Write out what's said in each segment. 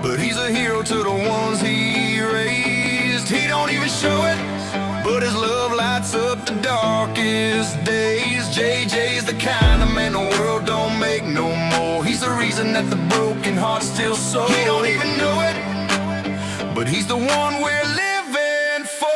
but he's a hero to the ones he raised. He don't even show it, but his love lights up the darkest days. JJ's the kind of man the world don't make no more. He's the reason that the broken heart's still sore. He don't even know it, but he's the one we're living for.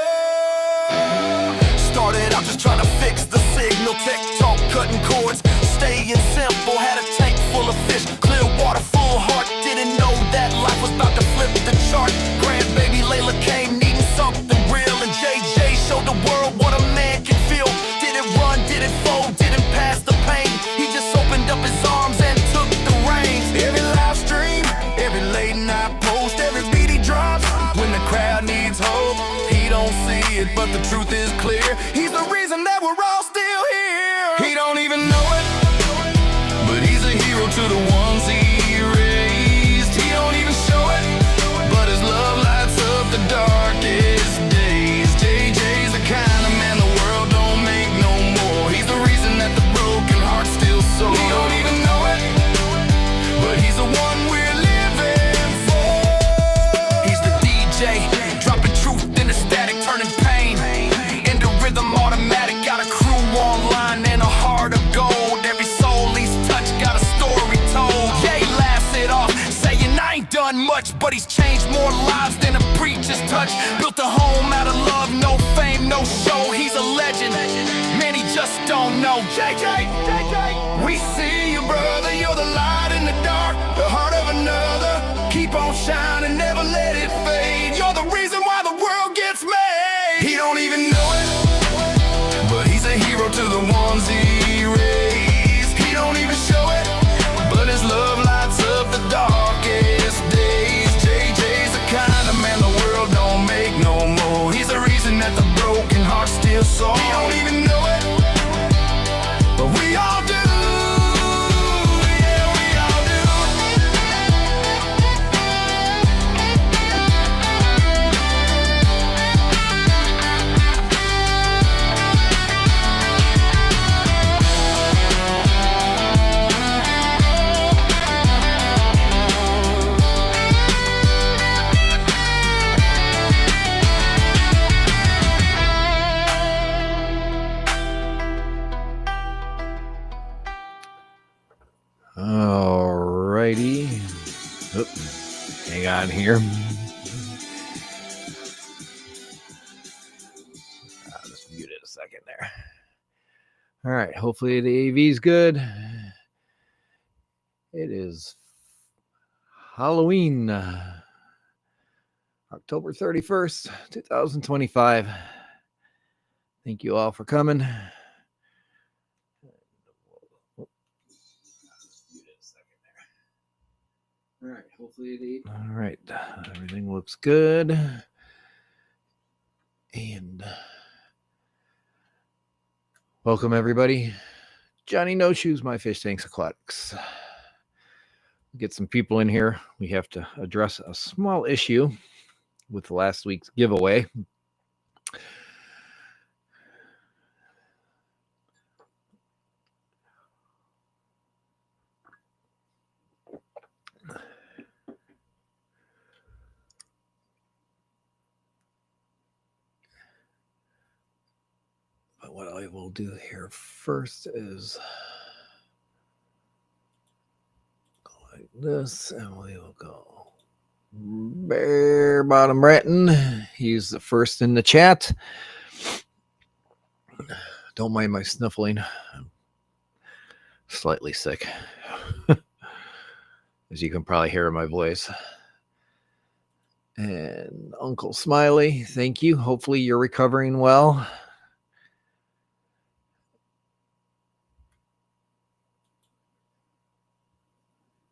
Started out just trying to fix the signal, tech talk, cutting cords, staying simple. Had a tank full of fish, clear water, full heart. Didn't know that life was about to flip the chart. Grandbaby Layla came needing something real, and JJ showed the world what a man can feel. Didn't run, didn't fold, didn't pass the pain. He just opened up his arms and took the reins. Every live stream, every late night post, every beat he drops, when the crowd needs hope, he don't see it, but the truth is clear. He's the reason that we're all still here. He don't even know it, but he's a hero to the ones he raised. He don't even show it, but his love lights up the darkest days. JJ's the kind of man the world don't make no more. He's the reason that the broken heart's still sore. He don't even know it, but he's the one we're living for. He's the DJ, dropping truth in the static, turning pain into rhythm automatic. Got a crew online and a heart of gold. Every soul he's touched got a story told. Jay laughs it off, saying I ain't done much, but he's changed more lives than a preacher's touch. Built a home out of love, no fame, no show. He's a legend, man, he just don't know. JJ, we see you, brother. You're the light in the dark, the heart of another. Keep on shining, never let it fade. You're the reason why the world gets made. He don't even know it, but he's a hero to the ones he raised. He don't even show it, but his love lights up the darkest days. JJ's the kind of man the world don't make no more. He's the reason that the broken heart's still sore. He don't even know it, but we all do. Yeah, we all do. Alrighty. Oop. Hang on here. I'll just mute it a second there. All right. Hopefully the AV's good. It is Halloween, October 31st, 2025. Thank you all for coming. All right, hopefully all right, everything looks good. And welcome everybody. Johnny No Shoes, MyFishTanksAQuatics. Get some people in here. We have to address a small issue with last week's giveaway. But what I will do here first is go like this, and we will go Bare Bottom Bratton. He's the first in the chat. Don't mind my sniffling. I'm slightly sick, as you can probably hear in my voice. And Uncle Smiley, thank you. Hopefully you're recovering well.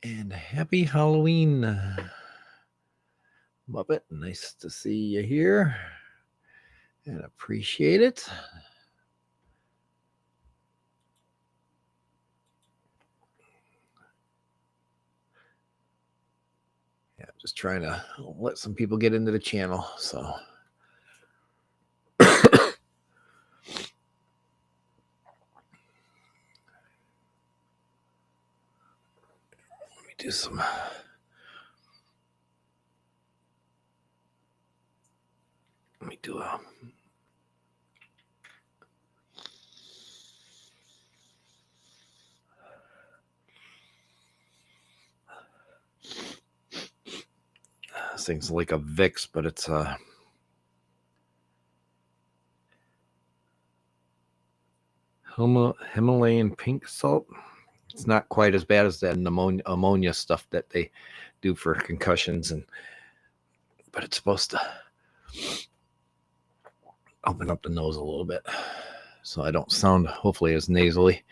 And happy Halloween, Muppet. Nice to see you here and appreciate it. Yeah, just trying to let some people get into the channel. So do some Let me do a this thing's like a Vicks, but it's a Himalayan pink salt. It's not quite as bad as that ammonia stuff that they do for concussions, but it's supposed to open up the nose a little bit so I don't sound hopefully as nasally.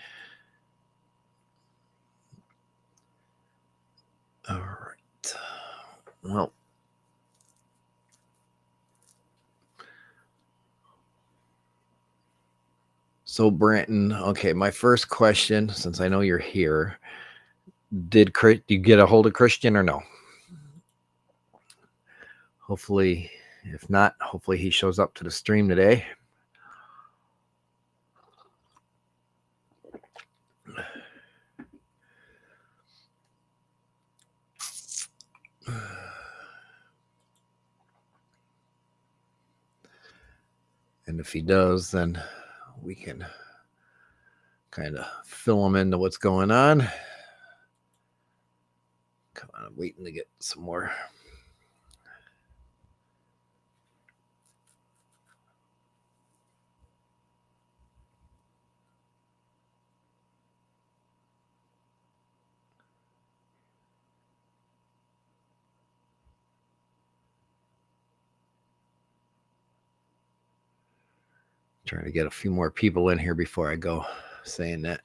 All right. Well, so Branton, okay, my first question, since I know you're here, did you get a hold of Christian or no? Hopefully, if not, hopefully he shows up to the stream today. And if he does, then we can kind of fill him into what's going on. Come on, I'm waiting to get some more. Trying to get a few more people in here before I go saying that.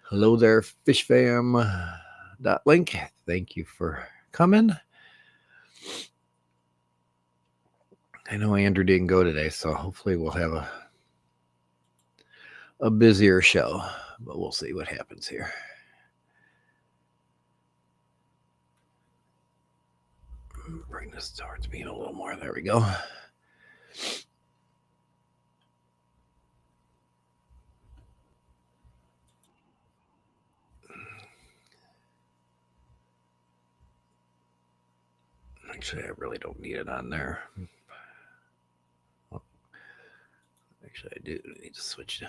Hello there, fishfam.link. Thank you for coming. I know Andrew didn't go today, so hopefully we'll have a busier show, but we'll see what happens here. Bring this towards me a little more. There we go. Actually, I really don't need it on there. Actually, I do need to switch.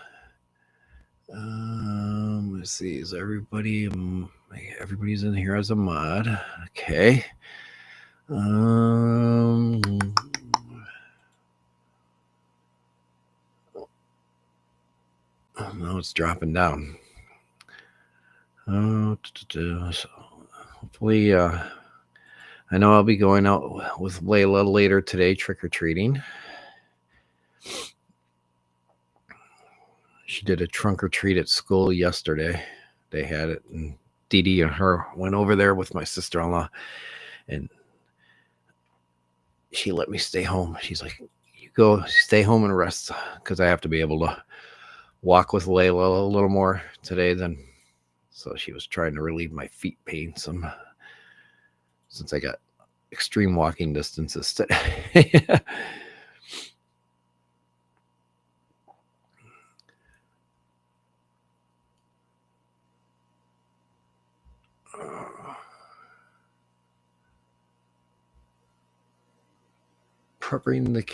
Let's see. Is everybody? Everybody's in here as a mod. Okay. Oh, no, it's dropping down. So hopefully, I know I'll be going out with Layla later today, trick-or-treating. She did a trunk or treat at school yesterday. They had it, and Dee Dee and her went over there with my sister-in-law, and she let me stay home. She's like, you go stay home and rest, because I have to be able to walk with Layla a little more today than. So she was trying to relieve my feet pain some, since I got extreme walking distances today. Prepping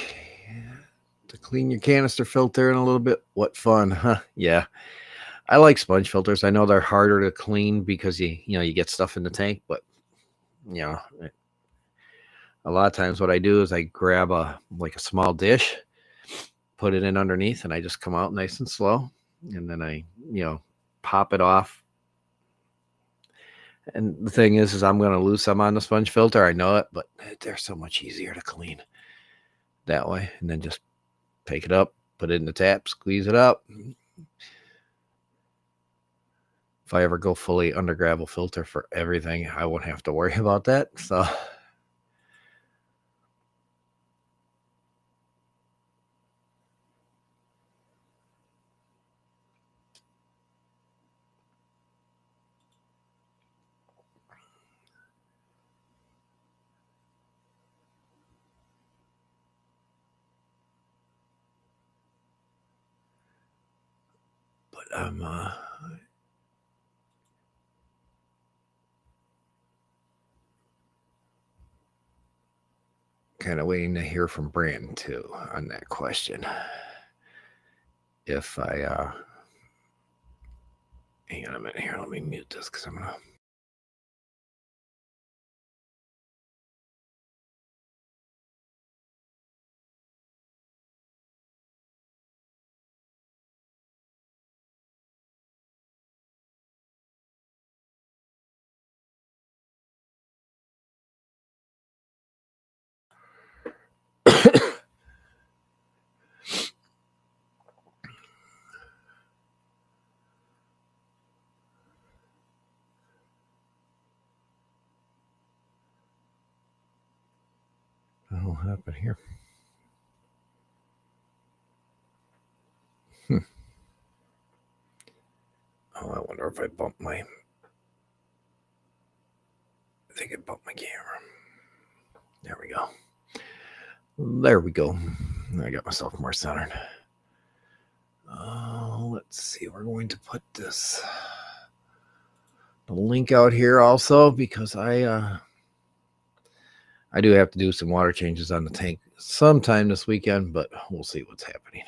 to clean your canister filter in a little bit. What fun, huh? Yeah. I like sponge filters. I know they're harder to clean because you get stuff in the tank, but a lot of times what I do is I grab a small dish, put it in underneath, and I just come out nice and slow, and then I pop it off. And the thing is I'm going to lose some on the sponge filter. I know it, but they're so much easier to clean that way. And then just pick it up, put it in the tap, squeeze it up. If I ever go fully under gravel filter for everything, I won't have to worry about that. So I'm kind of waiting to hear from Brandon too on that question. If I hang on a minute here, let me mute this because I'm gonna. What will happen here? Oh, I wonder if I bumped my. I think I bumped my camera. There we go. There we go. I got myself more centered. Let's see. We're going to put the link out here also because I do have to do some water changes on the tank sometime this weekend, but we'll see what's happening.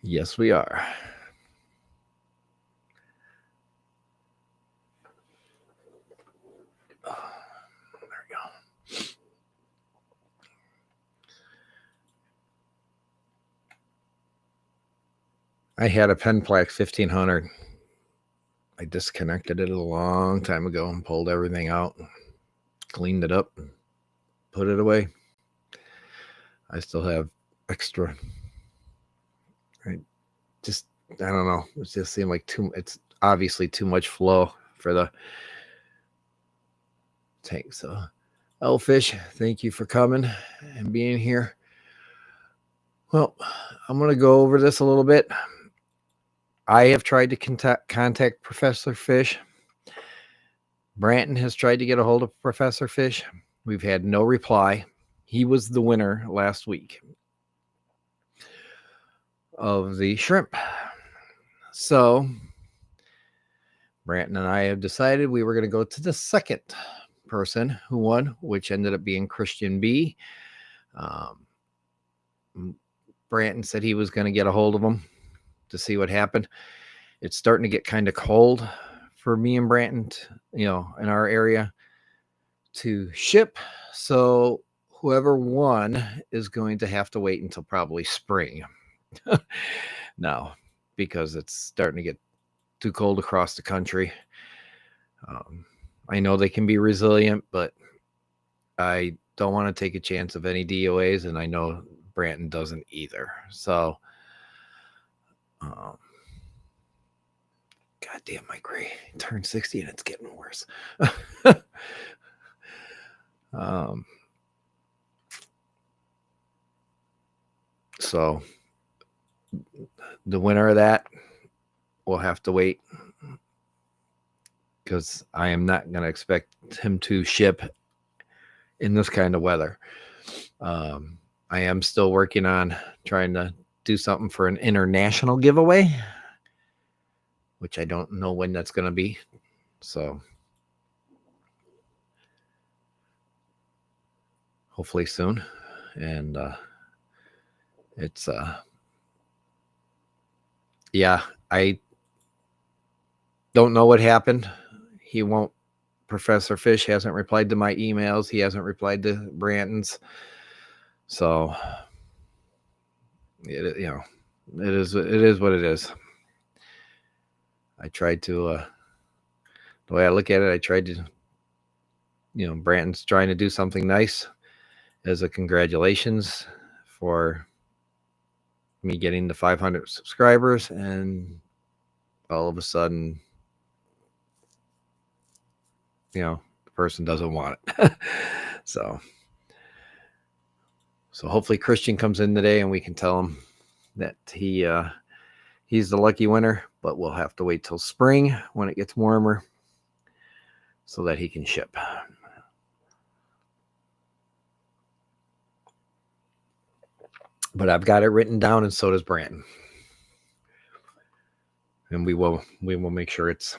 Yes, we are. There we go. I had a Penplax 1500. I disconnected it a long time ago and pulled everything out, cleaned it up, and put it away. I still have extra. I don't know. It just seemed like it's obviously too much flow for the tank. So, Elfish, thank you for coming and being here. Well, I'm going to go over this a little bit. I have tried to contact Professor Fish. Branton has tried to get a hold of Professor Fish. We've had no reply. He was the winner last week of the shrimp. So Branton and I have decided we were going to go to the second person who won, which ended up being Christian B. Branton said he was going to get a hold of him to see what happened. It's starting to get kind of cold for me and Branton, in our area to ship. So whoever won is going to have to wait until probably spring now, because it's starting to get too cold across the country. I know they can be resilient, but I don't want to take a chance of any DOAs, and I know Branton doesn't either. So, God damn, my gray turned 60 and it's getting worse. So the winner of that will have to wait, because I am not going to expect him to ship in this kind of weather. I am still working on trying to do something for an international giveaway, which I don't know when that's going to be. So hopefully soon. And it's I don't know what happened. Professor Fish hasn't replied to my emails. He hasn't replied to Branton's. So it is what it is. I tried to the way I look at it, I tried to, Branton's trying to do something nice, as a congratulations for me getting to 500 subscribers, and all of a sudden, the person doesn't want it. so hopefully Christian comes in today and we can tell him that he's the lucky winner, but we'll have to wait till spring when it gets warmer so that he can ship. But I've got it written down, and so does Brandon. And we will make sure it's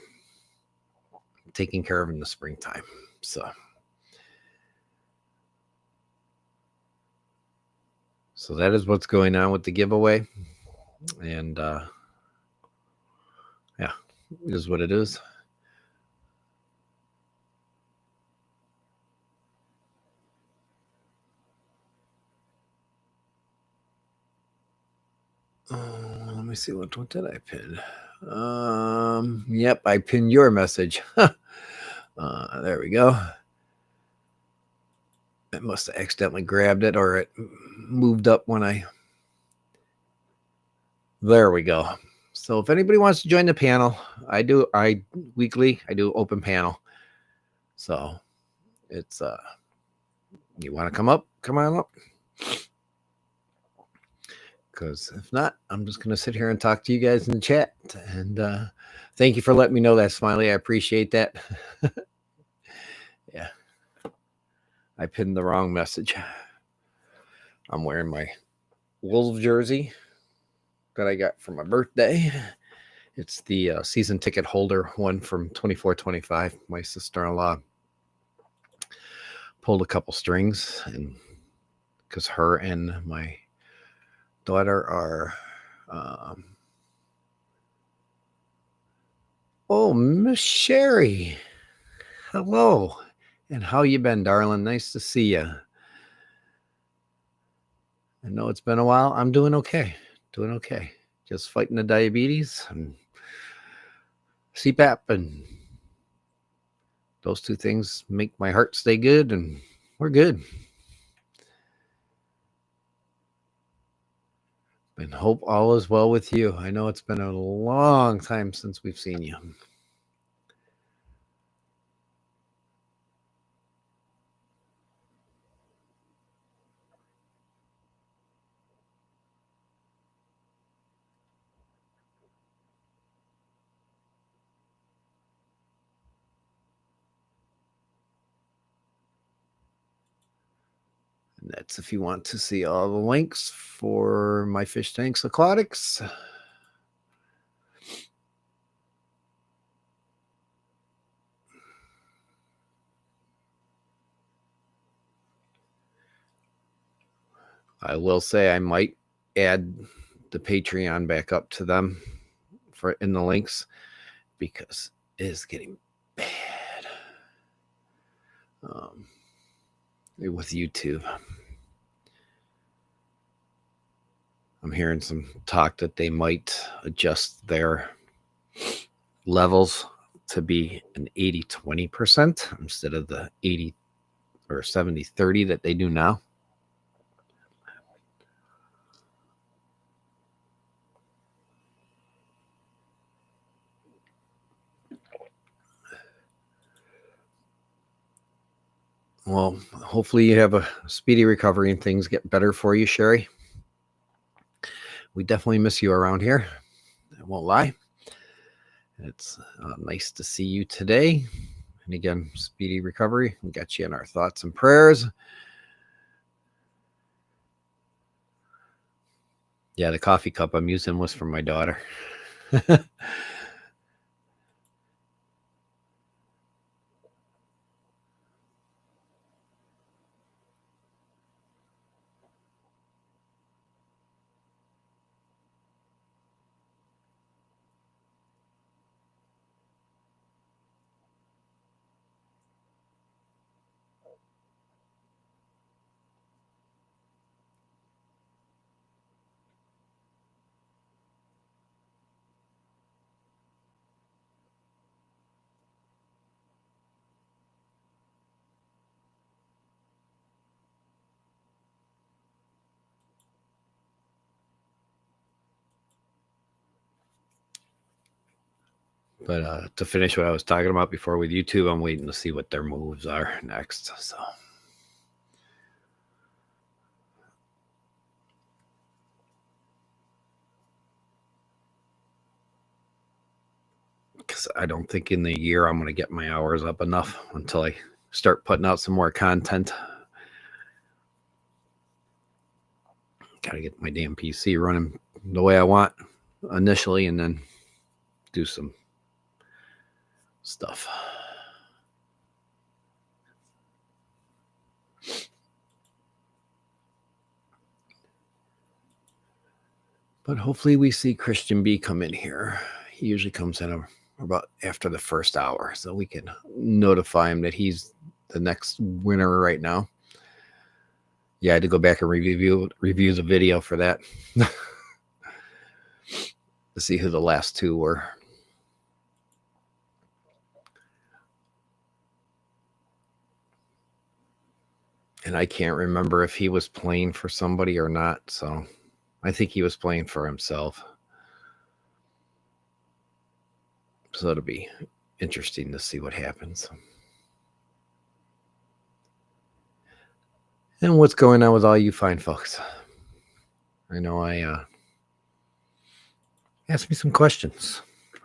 taken care of in the springtime. So that is what's going on with the giveaway. And yeah, it is what it is. Let me see, what did I pin? Yep, I pinned your message. There we go. I must have accidentally grabbed it, or it moved up when I... There we go. So if anybody wants to join the panel, I do open panel. So it's you want to come up, come on up. Because if not, I'm just going to sit here and talk to you guys in the chat. And thank you for letting me know that, Smiley. I appreciate that. Yeah. I pinned the wrong message. I'm wearing my Wolves jersey that I got for my birthday. It's the season ticket holder one from 24-25. My sister-in-law pulled a couple strings, and because her and my daughter are oh, Miss Sherry, hello, and how you been, darling? Nice to see you. I know it's been a while. I'm doing okay, just fighting the diabetes and CPAP, and those two things make my heart stay good, and we're good. And hope all is well with you. I know it's been a long time since we've seen you. And that's if you want to see all the links for MyFishTanksAQuatics. I will say I might add the Patreon back up to them for in the links, because it is getting bad with YouTube. I'm hearing some talk that they might adjust their levels to be an 80-20% instead of the 80 or 70-30 that they do now. Well, hopefully you have a speedy recovery and things get better for you, Sherry. We definitely miss you around here. I won't lie. It's nice to see you today. And again, speedy recovery. We got you in our thoughts and prayers. Yeah, the coffee cup I'm using was from my daughter. But to finish what I was talking about before with YouTube, I'm waiting to see what their moves are next. So because I don't think in the year I'm going to get my hours up enough until I start putting out some more content. Got to get my damn PC running the way I want initially, and then do some stuff. But hopefully we see Christian B come in here. He usually comes in about after the first hour, so we can notify him that he's the next winner right now. Yeah, I had to go back and review the video for that to see who the last two were. And I can't remember if he was playing for somebody or not, so I think he was playing for himself. So it'll be interesting to see what happens. And what's going on with all you fine folks? I know ask me some questions.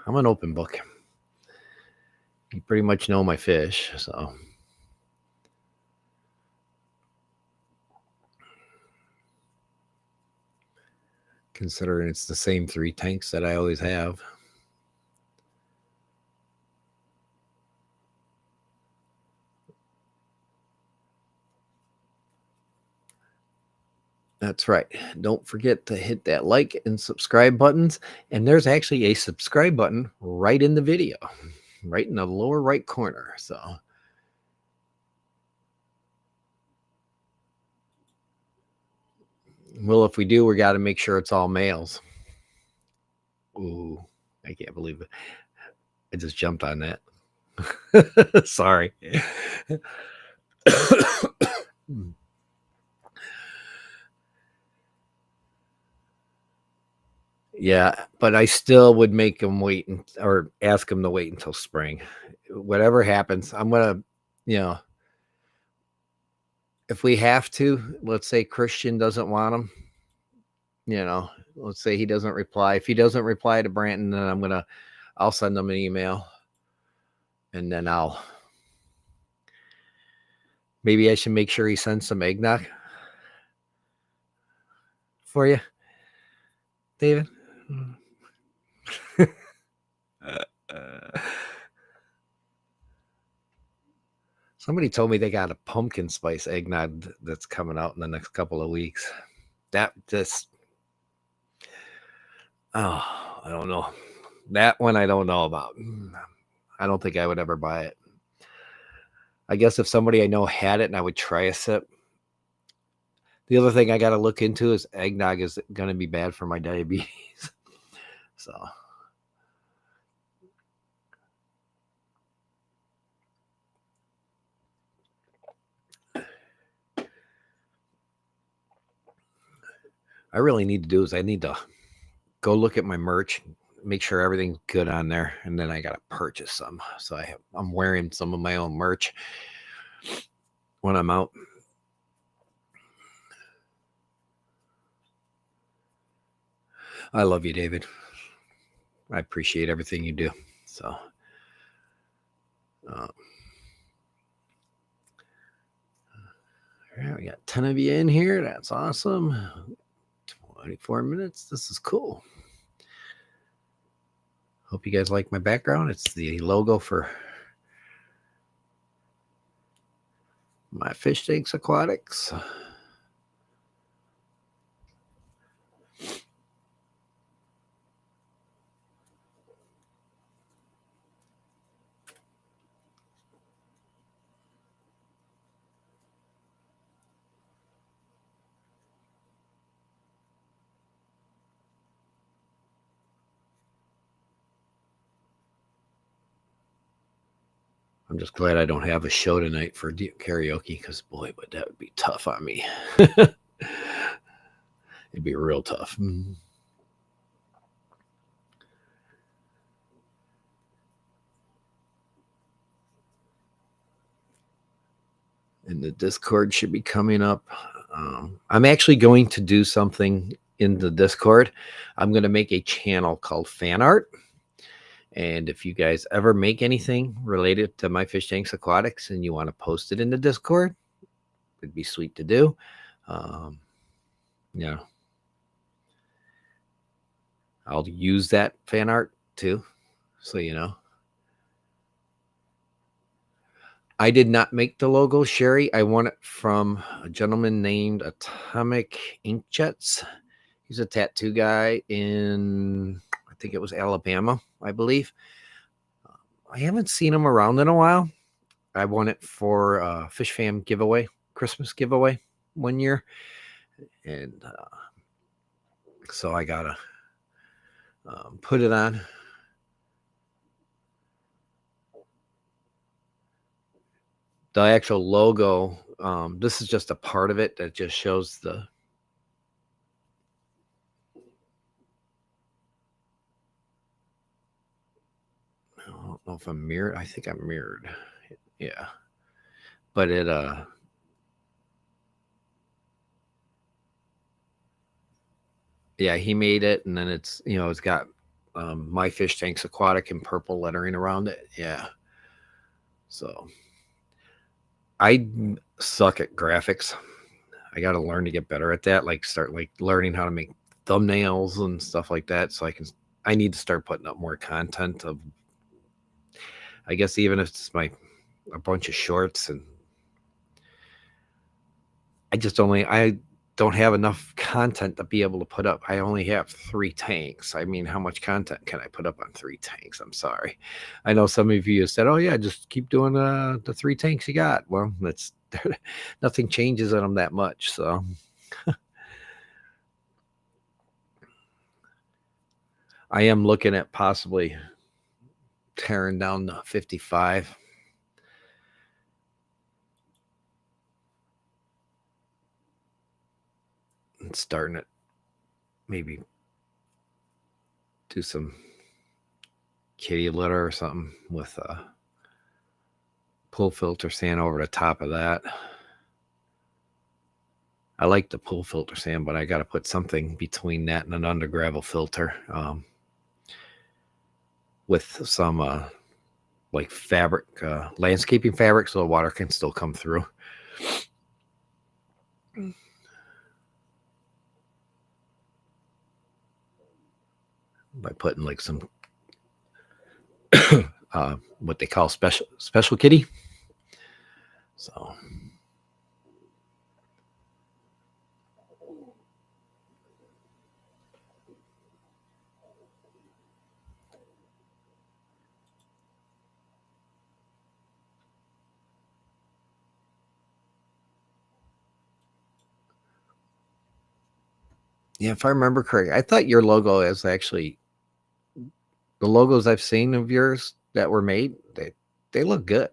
I'm an open book. You pretty much know my fish, so considering it's the same 3 tanks that I always have. That's right. Don't forget to hit that like and subscribe buttons. And there's actually a subscribe button right in the video, right in the lower right corner. So well, if we do, we got to make sure it's all males. Ooh, I can't believe it. I just jumped on that. Sorry. Yeah, but I still would make them wait or ask them to wait until spring. Whatever happens, I'm going to, if we have to, let's say Christian doesn't want them, let's say he doesn't reply. If he doesn't reply to Branton, then I'll send him an email, and then maybe I should make sure he sends some eggnog for you, David. Somebody told me they got a pumpkin spice eggnog that's coming out in the next couple of weeks. That just, I don't know. That one I don't know about. I don't think I would ever buy it. I guess if somebody I know had it and I would try a sip. The other thing I got to look into is eggnog is going to be bad for my diabetes. So I really need to do is I need to go look at my merch, make sure everything's good on there, and then I got to purchase some. So I'm wearing some of my own merch when I'm out. I love you, David. I appreciate everything you do. So we got 10 of you in here. That's awesome. 24 minutes. This is cool. Hope you guys like my background. It's the logo for MyFishTanksAQuatics. I'm just glad I don't have a show tonight for karaoke because, boy, but that would be tough on me. It'd be real tough. And the Discord should be coming up. I'm actually going to do something in the Discord. I'm going to make a channel called Fan Art. And if you guys ever make anything related to My Fish Tanks Aquatics and you want to post it in the Discord, it'd be sweet to do. Yeah. I'll use that fan art too. So, you know. I did not make the logo, Sherry. I won it from a gentleman named Atomic Inkjets. He's a tattoo guy in, I think it was Alabama, I believe. I haven't seen him around in a while. I won it for a Fish Fam giveaway, Christmas giveaway one year. And so I got to put it on. The actual logo, this is just a part of it that just shows the I don't know if I'm mirrored. I think I'm mirrored. Yeah. But it yeah, he made it, and then it's, you know, it's got My Fish Tanks Aquatic in purple lettering around it. Yeah. So I suck at graphics. I got to learn to get better at that. Like start like learning how to make thumbnails and stuff like that. So I need to start putting up more content of, I guess, even if it's a bunch of shorts. And I don't have enough content to be able to put up. I only have 3 tanks. I mean, how much content can I put up on 3 tanks? I'm sorry. I know some of you said, oh yeah, just keep doing the 3 tanks you got. Well, that's nothing changes on them that much. So I am looking at possibly tearing down the 55. And starting it, maybe do some kitty litter or something with a pool filter sand over the top of that. I like the pool filter sand, but I got to put something between that and an under gravel filter with some like fabric, landscaping fabric, so the water can still come through. By putting like some what they call special kitty. So yeah, if I remember correctly, I thought your logo is actually the logos I've seen of yours that were made. They look good.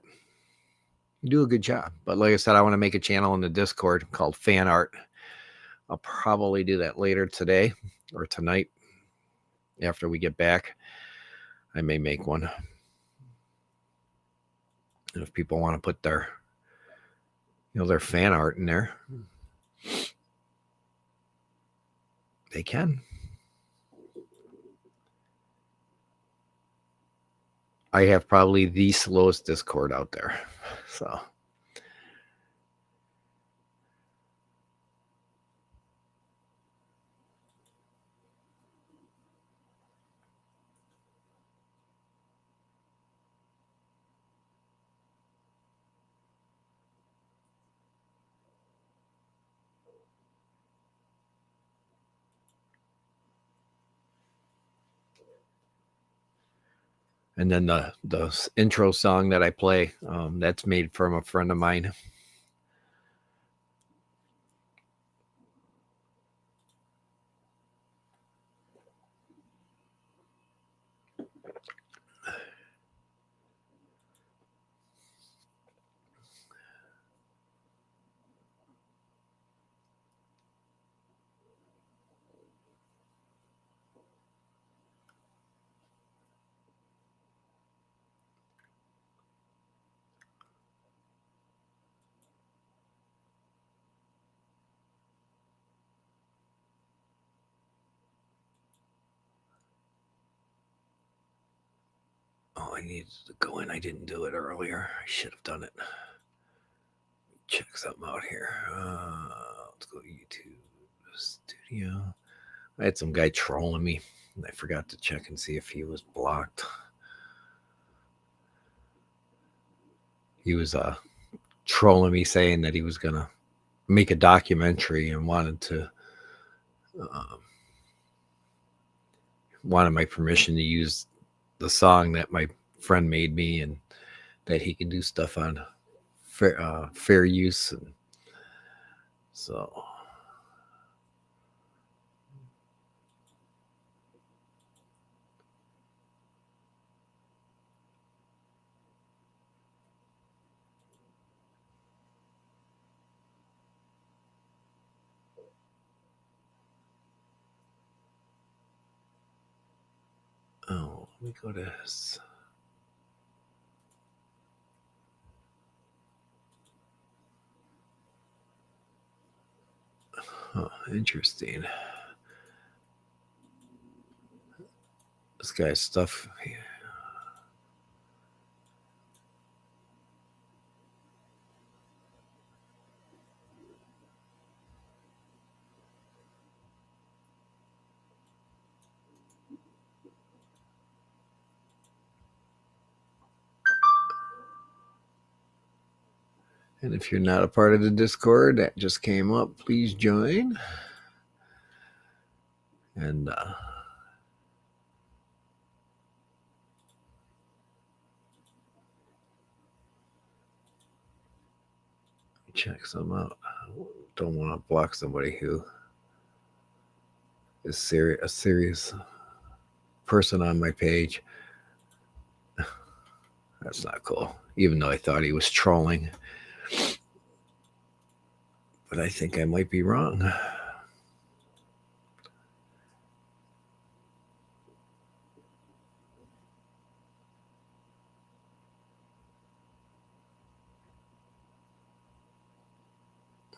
You do a good job. But like I said, I want to make a channel in the Discord called Fan Art. I'll probably do that later today or tonight after we get back. I may make one. And if people want to put their, their fan art in there, they can. I have probably the slowest Discord out there. So and then the intro song that I play, that's made from a friend of mine. needed to go in. I didn't do it earlier. I should have done it. Check something out here. Let's go to YouTube Studio. I had some guy trolling me, and I forgot to check and see if he was blocked. He was trolling me, saying that he was gonna make a documentary and wanted my permission to use the song that my friend made me, and that he can do stuff on fair use. And so let me go to this. Oh, interesting. This guy's stuff. And if you're not a part of the Discord that just came up, please join. And check some out. I don't want to block somebody who is a serious person on my page. That's not cool. Even though I thought he was trolling. But I think I might be wrong.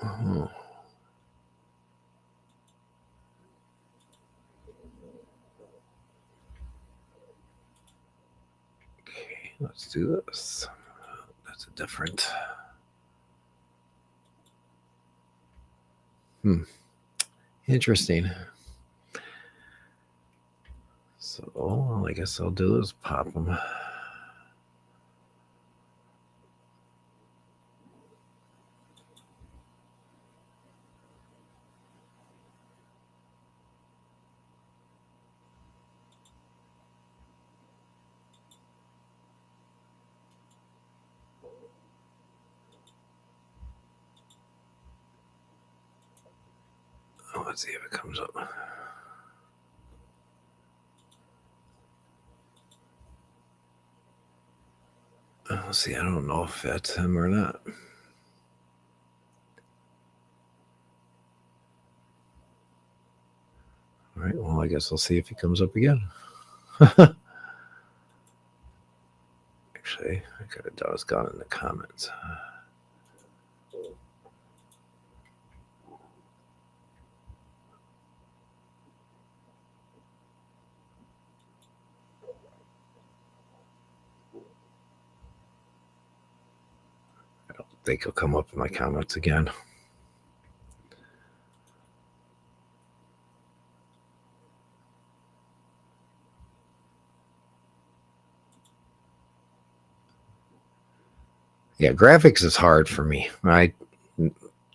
Oh. Okay, let's do this. That's a different. Interesting. So all I guess I'll do is pop them. Let's see if it comes up. Let's see, I don't know if that's him or not. All right, well, I guess I'll see if he comes up again. Actually, I could have done it's gone in the comments. I don't think he'll come up in my comments again. Yeah, graphics is hard for me. I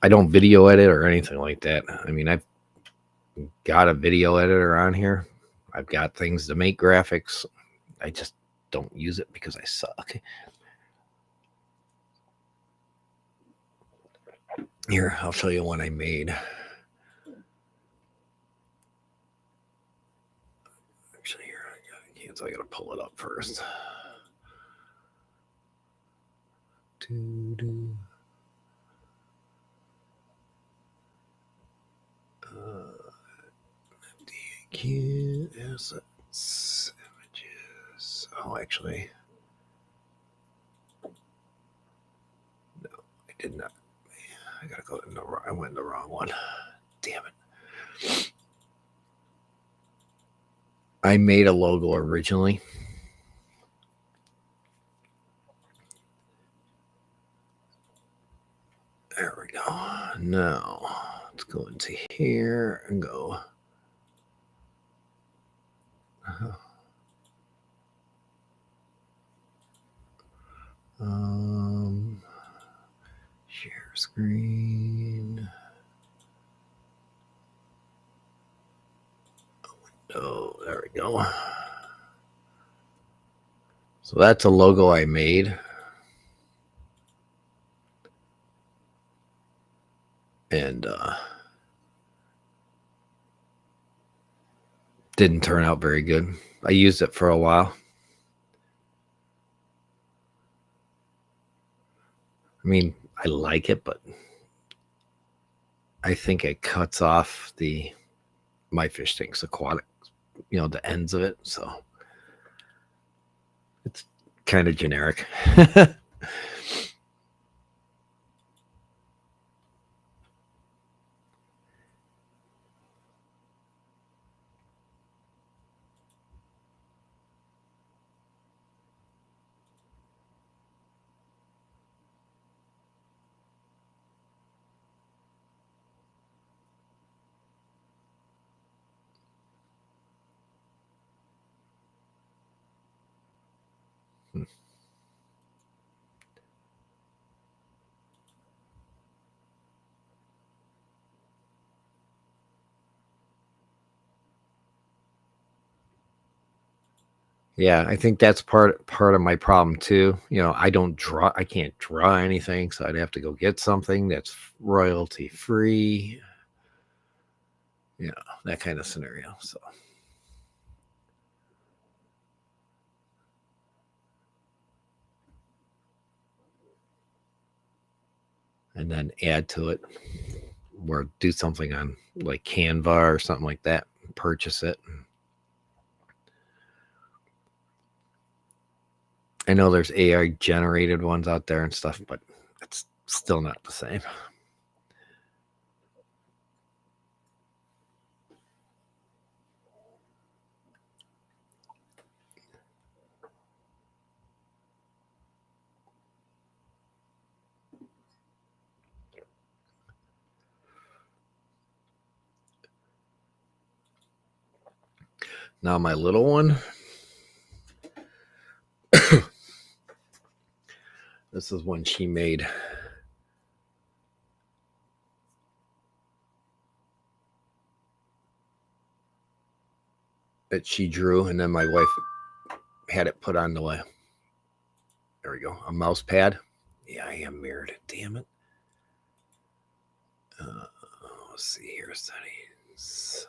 don't video edit or anything like that. I mean, I've got a video editor on here. I've got things to make graphics. I just don't use it because I suck. Here, I'll show you one I made. Actually, here, I gotta pull it up first. Cute assets, images. Oh, actually, no, I did not. I gotta go in the wrong. I went in the wrong one. Damn it! I made a logo originally, There we go. Now let's go into here and go. Share screen. Oh, there we go. So that's a logo I made. And didn't turn out very good. I used it for a while. I mean, I like it, but I think it cuts off the MyFishTanksAquatics, the ends of it. So it's kind of generic. Yeah, I think that's part of my problem too. I can't draw anything, so I'd have to go get something that's royalty free. That kind of scenario. So and then add to it or do something on like Canva or something like that, purchase it. I know there's AI generated ones out there and stuff, but it's still not the same. Now my little one, this is one she made. That she drew, and then my wife had it put on the way. There we go. A mouse pad. Yeah, I am mirrored. Damn it. Let's see here. Settings.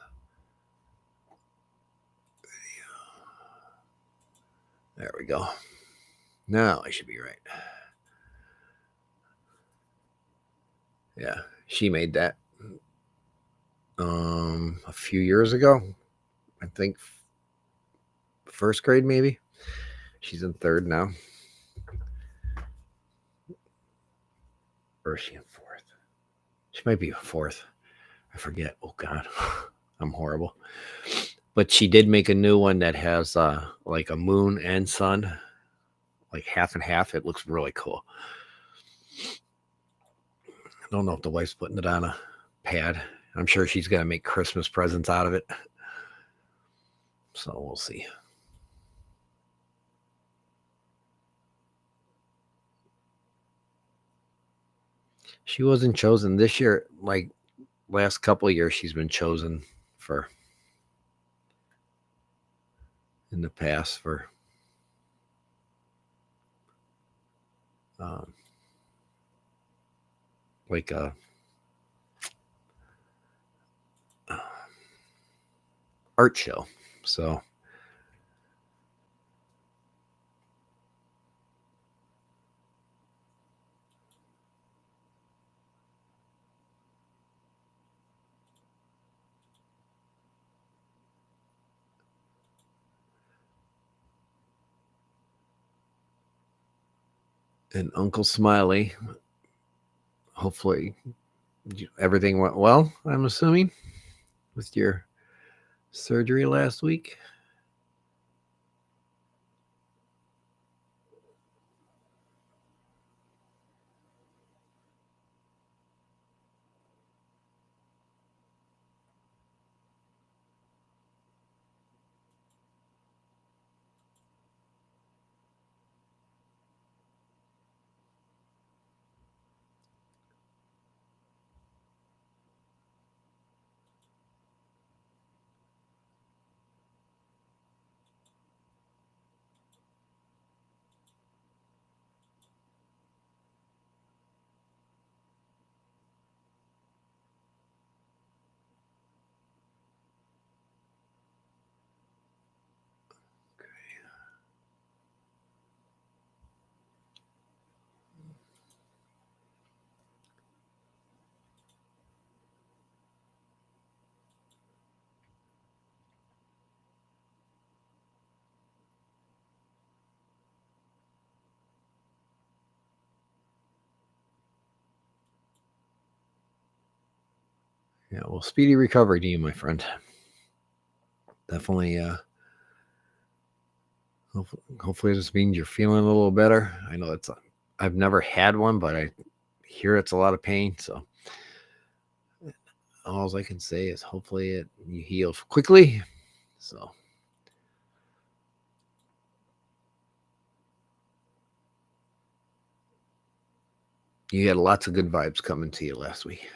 There we go. Now I should be right. Yeah, she made that a few years ago. I think first grade maybe. She's in third now. Or is she in fourth? She might be fourth. I forget. Oh God, I'm horrible. But she did make a new one that has like a moon and sun, like half and half. It looks really cool. I don't know if the wife's putting it on a pad. I'm sure she's going to make Christmas presents out of it. So we'll see. She wasn't chosen this year. Like last couple of years, she's been chosen for in the past for like a art show. So and Uncle Smiley, hopefully everything went well, I'm assuming, with your surgery last week. Yeah, well, speedy recovery to you, my friend. Definitely. Hopefully, this means you're feeling a little better. I know I've never had one, but I hear it's a lot of pain. So all I can say is hopefully you heal quickly. So. You had lots of good vibes coming to you last week.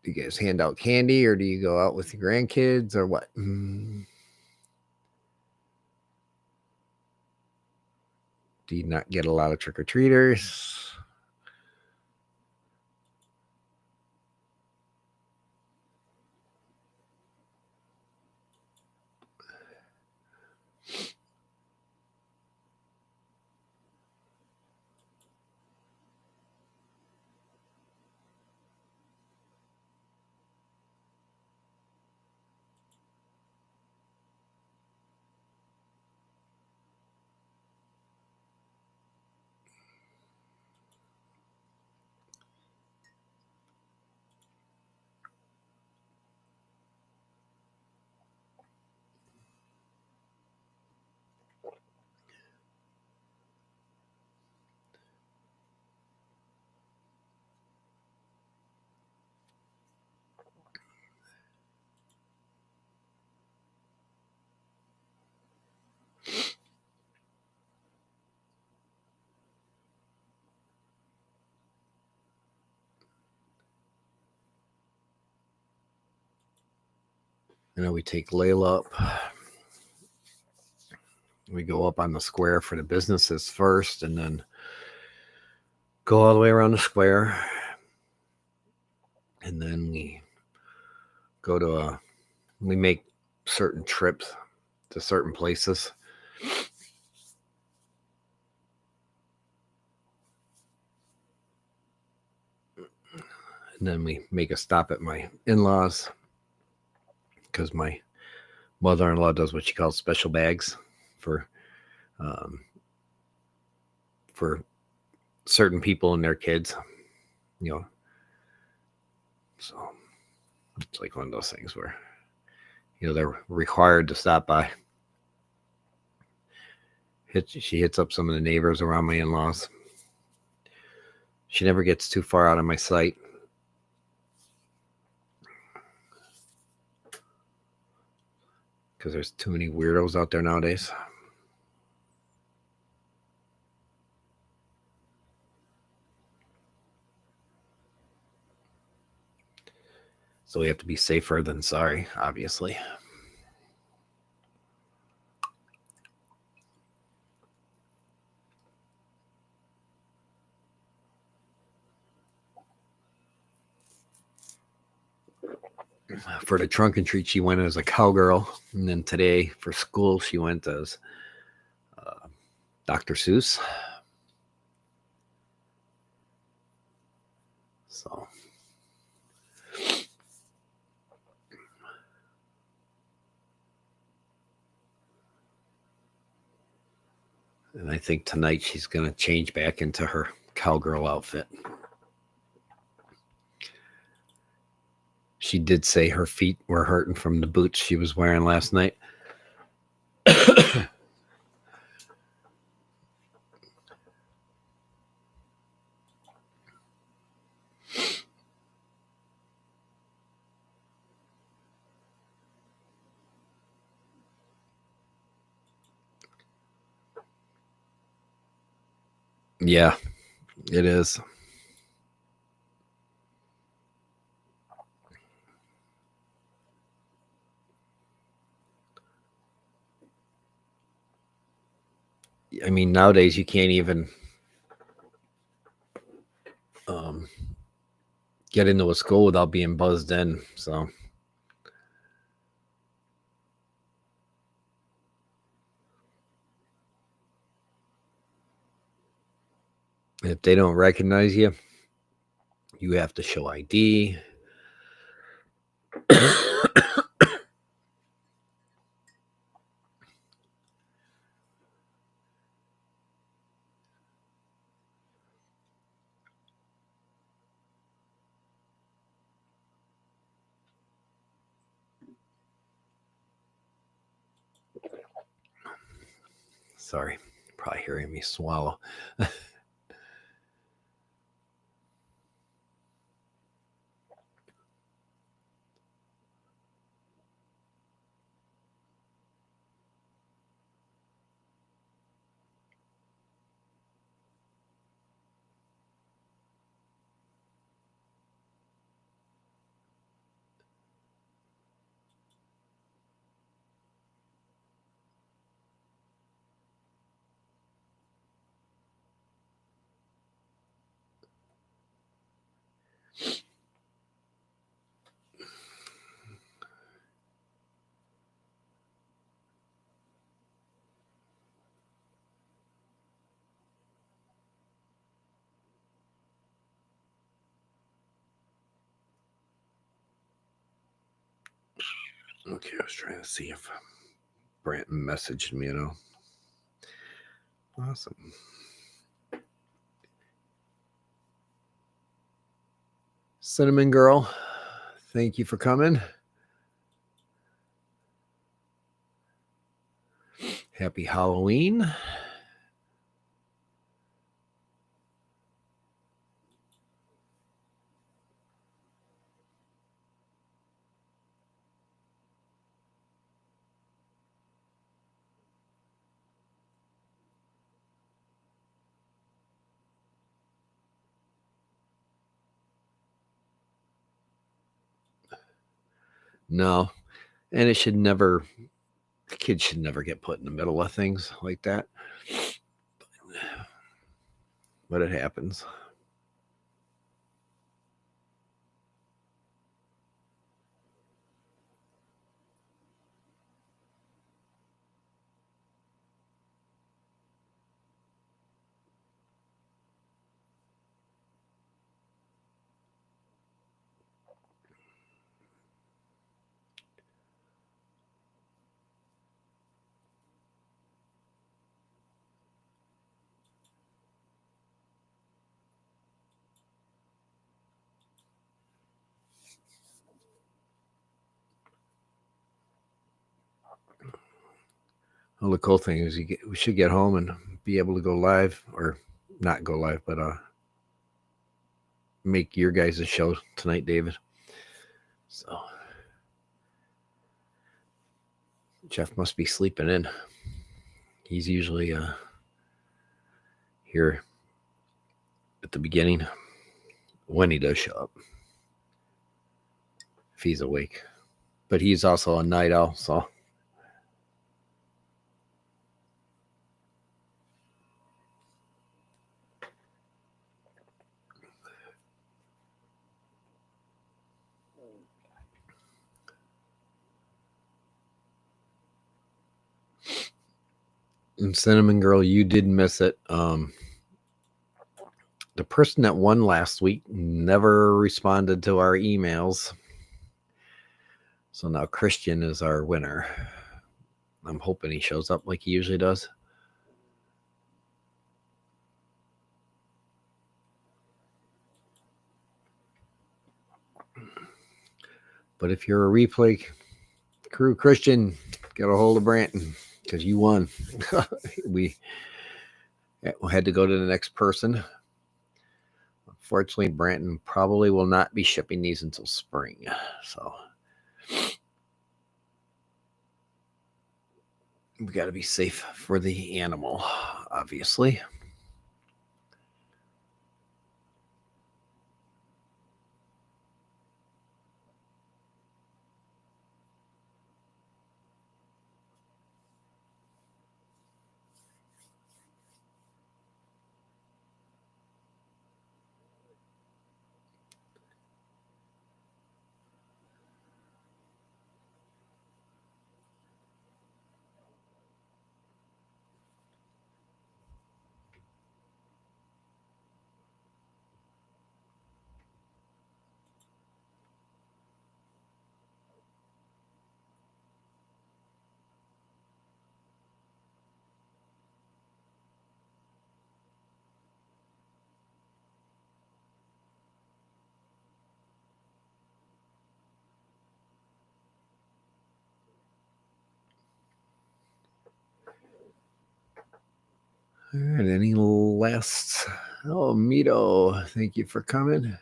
Do you guys hand out candy, or do you go out with your grandkids, or what? Do you not get a lot of trick-or-treaters? You know, we take Layla up. We go up on the square for the businesses first, and then go all the way around the square. And then we go to we make certain trips to certain places. And then we make a stop at my in-laws, because my mother-in-law does what she calls special bags for certain people and their kids, you know. So it's like one of those things where, you know, they're required to stop by. She hits up some of the neighbors around my in-laws. She never gets too far out of my sight, because there's too many weirdos out there nowadays. So we have to be safer than sorry, obviously. For the trunk and treat, she went as a cowgirl. And then today for school, she went as Dr. Seuss. So. And I think tonight she's going to change back into her cowgirl outfit. She did say her feet were hurting from the boots she was wearing last night. Yeah, it is. I mean, nowadays you can't even get into a school without being buzzed in. So if they don't recognize you, you have to show ID. Sorry, probably hearing me swallow. Okay, I was trying to see if Branton messaged me, Awesome. Cinnamon Girl, thank you for coming. Happy Halloween. No, and kids should never get put in the middle of things like that. But it happens. Well, the cool thing is we should get home and be able to go live, or not go live, but make your guys' show tonight, David. So Jeff must be sleeping in. He's usually here at the beginning when he does show up, if he's awake. But he's also a night owl, so. And Cinnamon Girl, you did miss it. The person that won last week never responded to our emails. So now Christian is our winner. I'm hoping he shows up like he usually does. But if you're a replay crew, Christian, get a hold of Branton because you won. We had to go to the next person. Unfortunately, Branton probably will not be shipping these until spring. So we got to be safe for the animal, obviously. All right, any last? Oh, Mito, thank you for coming.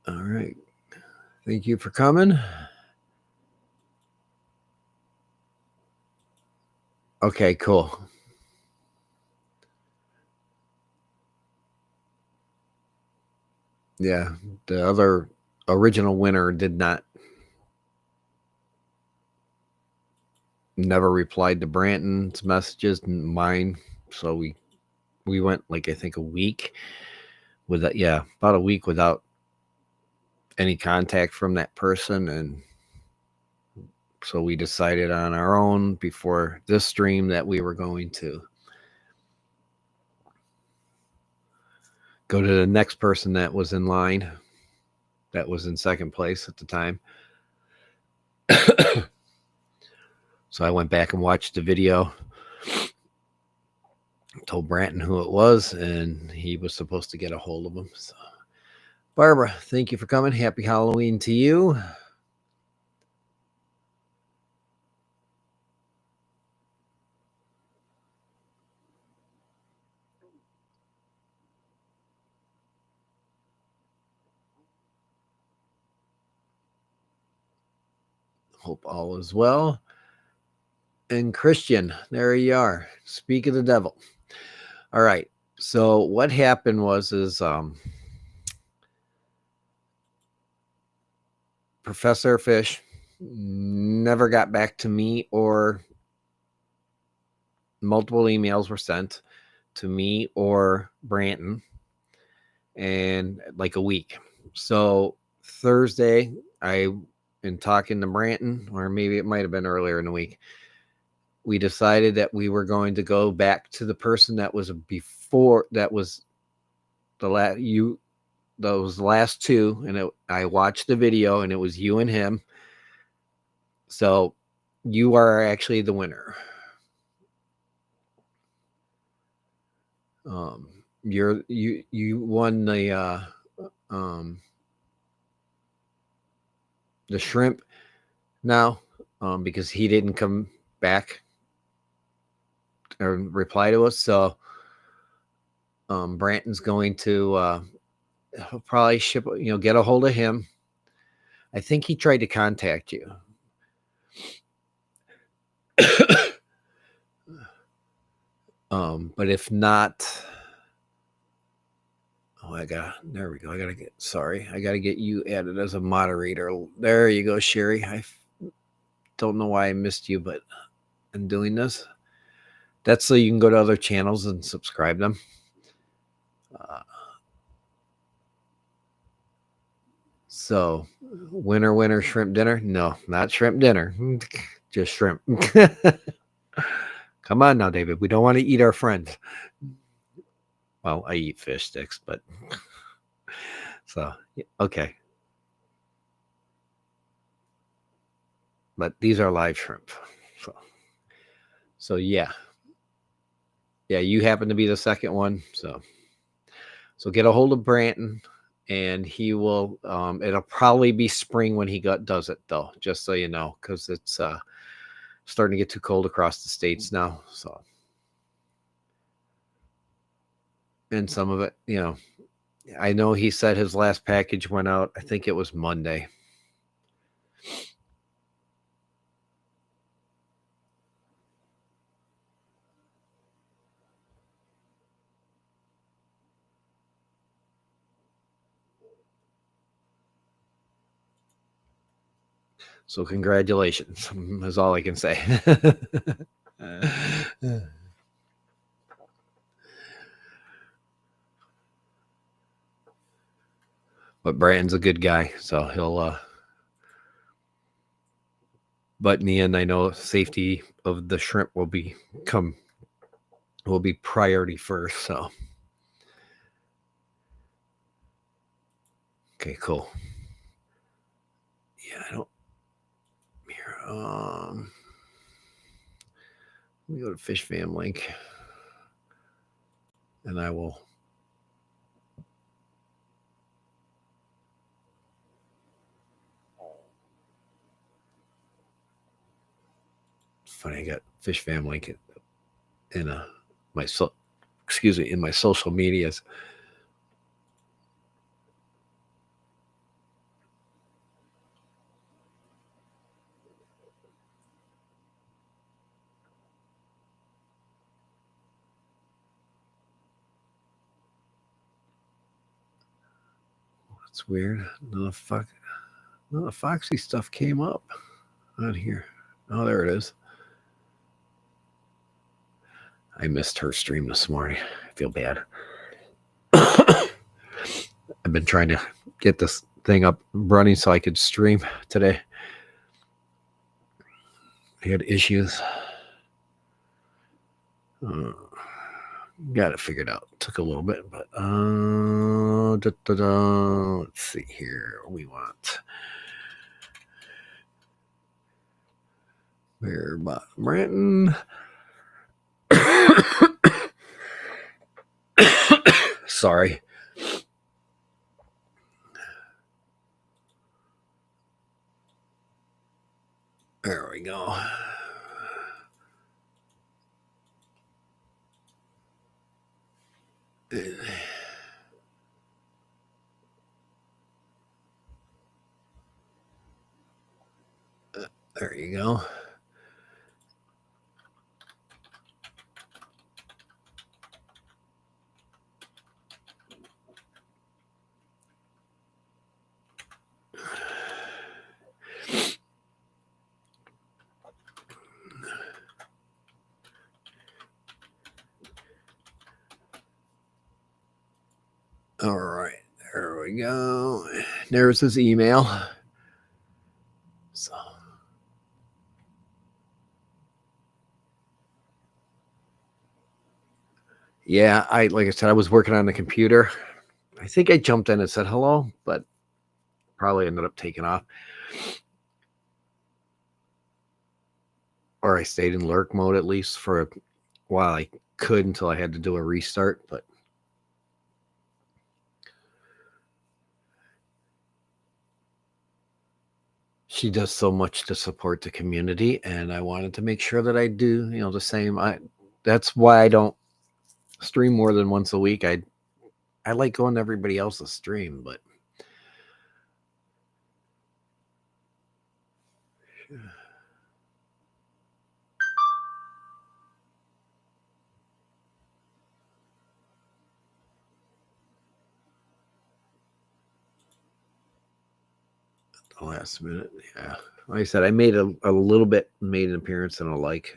All right, thank you for coming. Okay, cool. Yeah, the other original winner did not never replied to Branton's messages and mine, so we went like I think a week without, yeah, about a week without any contact from that person, and so we decided on our own before this stream that we were going to go to the next person that was in line, that was in second place at the time. So I went back and watched the video, told Branton who it was, and he was supposed to get a hold of him. So, Barbara, thank you for coming. Happy Halloween to you. Hope all is well. And Christian, there you are. Speak of the devil. All right. So what happened was Professor Fish never got back to me, or multiple emails were sent to me or Branton, and like a week. So Thursday, I, in talking to Branton, or maybe it might have been earlier in the week, we decided that we were going to go back to the person that was before, that was the last, you, those last two, and I watched the video and it was you and him. So you are actually the winner. You won the shrimp now, because he didn't come back or reply to us. So Branton's going to he'll probably ship, get a hold of him. I think he tried to contact you. But if not, there we go. I gotta get you added as a moderator. There you go, Sherry. I don't know why I missed you, but I'm doing this. That's so you can go to other channels and subscribe them. So, winner, shrimp dinner? No, not shrimp dinner. Just shrimp. Come on now, David. We don't want to eat our friends. Well, I eat fish sticks, but so, okay. But these are live shrimp. So yeah. Yeah, you happen to be the second one. So get a hold of Branton, and he will, it'll probably be spring when he does it, though, just so you know, because it's starting to get too cold across the states now. So, and some of it, I know he said his last package went out, I think it was Monday. So congratulations is all I can say. But Brandon's a good guy, so he'll, but in the end, I know safety of the shrimp will be priority first. So, okay, cool. Yeah, I don't. Here, let me go to Fish Fam link, and I will. funny. I got Fish Family in in my social medias. That's weird. No the Foxy stuff came up on here. Oh, there it is. I missed her stream this morning. I feel bad. I've been trying to get this thing up running so I could stream today. I had issues. Got it figured out. Took a little bit, but let's see here. We want Bear Bottom Branton. Sorry. There we go. There you go. All right, there we go. There's his email. So, yeah, like I said, I was working on the computer. I think I jumped in and said hello, but probably ended up taking off. Or I stayed in lurk mode at least for a while I could until I had to do a restart, but she does so much to support the community, and I wanted to make sure that I do, the same. That's why I don't stream more than once a week. I like going to everybody else's stream, but the last minute, yeah. Like I said, I made a little bit, made an appearance and a like.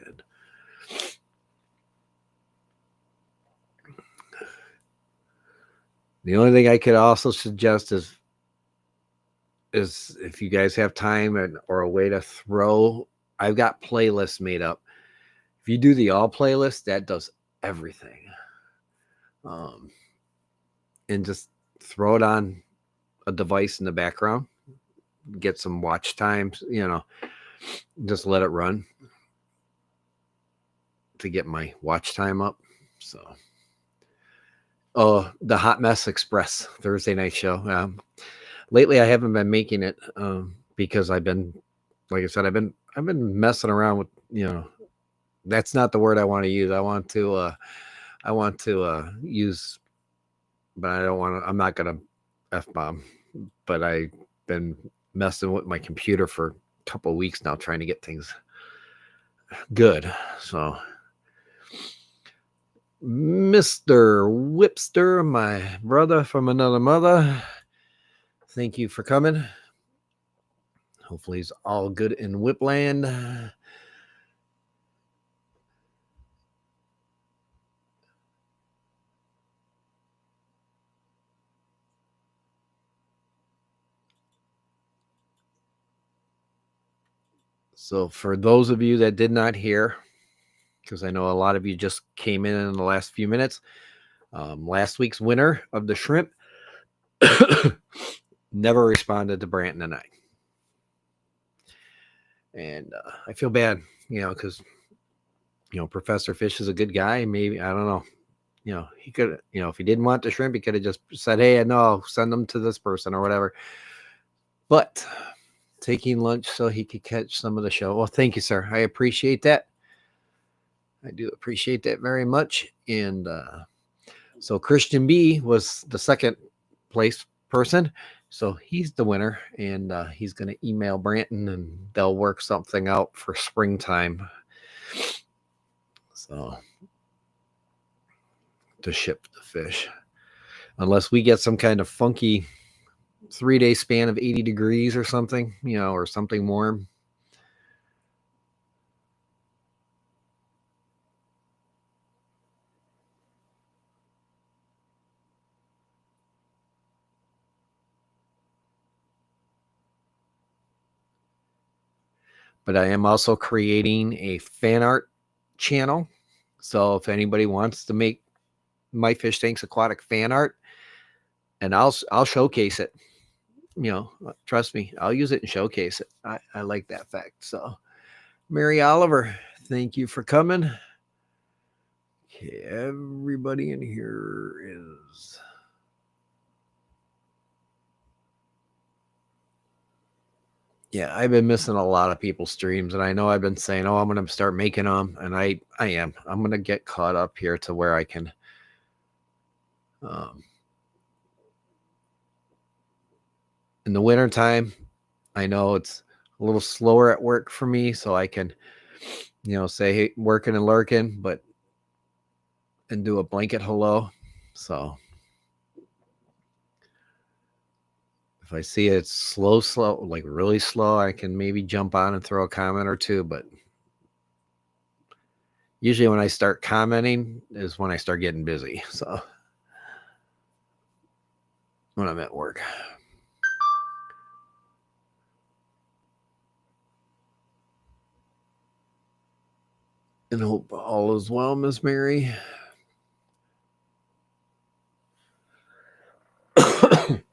The only thing I could also suggest is if you guys have time or a way to throw, I've got playlists made up. If you do the all playlist, that does everything. And just throw it on a device in the background, get some watch times, just let it run to get my watch time up. So, the Hot Mess Express Thursday night show. Lately I haven't been making it because I've been, like I said, I've been messing around with, that's not the word I want to use. I want to use, but I don't want to, I'm not going to F-bomb, but I've been messing with my computer for a couple of weeks now, trying to get things good. So Mr. Whipster, my brother from another mother, thank you for coming. Hopefully he's all good in Whipland. So for those of you that did not hear, because I know a lot of you just came in the last few minutes, last week's winner of the shrimp never responded to Branton and I. And I feel bad, because, Professor Fish is a good guy. Maybe, I don't know. He could, if he didn't want the shrimp, he could have just said, hey, no, send them to this person or whatever. But taking lunch so he could catch some of the show. Well, thank you, sir. I appreciate that. I do appreciate that very much. And so Christian B was the second place person. So he's the winner, and he's going to email Branton, and they'll work something out for springtime. So to ship the fish, unless we get some kind of funky 3-day span of 80 degrees or something, or something warm. But I am also creating a fan art channel. So if anybody wants to make My Fish Tanks Aquatic fan art, and I'll showcase it. Trust me, I'll use it and showcase it. I like that fact. So, Mary Oliver, thank you for coming. Okay, everybody in here is. Yeah, I've been missing a lot of people's streams, and I know I've been saying, "Oh, I'm going to start making them," and I am. I'm going to get caught up here to where I can. In the wintertime, I know it's a little slower at work for me, so I can, say, hey, working and lurking, and do a blanket hello. So if I see it's slow, like really slow, I can maybe jump on and throw a comment or two. But usually when I start commenting is when I start getting busy. So when I'm at work. And hope all is well, Miss Mary. It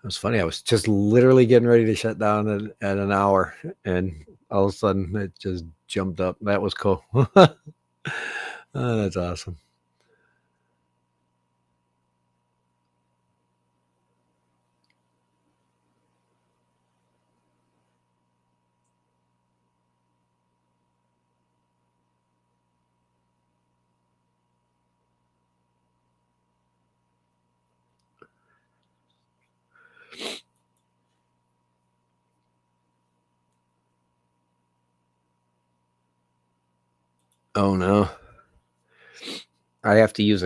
was funny. I was just literally getting ready to shut down at an hour, and all of a sudden it just jumped up. That was cool. Oh, that's awesome. Oh no. I have to use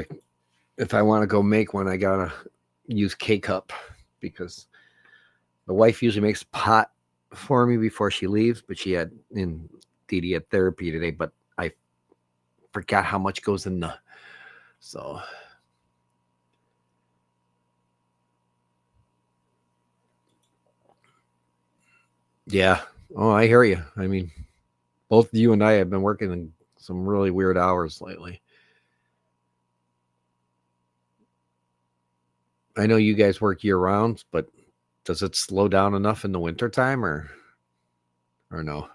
if I want to go make one, I gotta use K-Cup, because the wife usually makes a pot for me before she leaves, but she had Didi had therapy today, but I forgot how much goes in so yeah. Oh, I hear you. I mean, both you and I have been working in some really weird hours lately. I know you guys work year round, but does it slow down enough in the wintertime or no?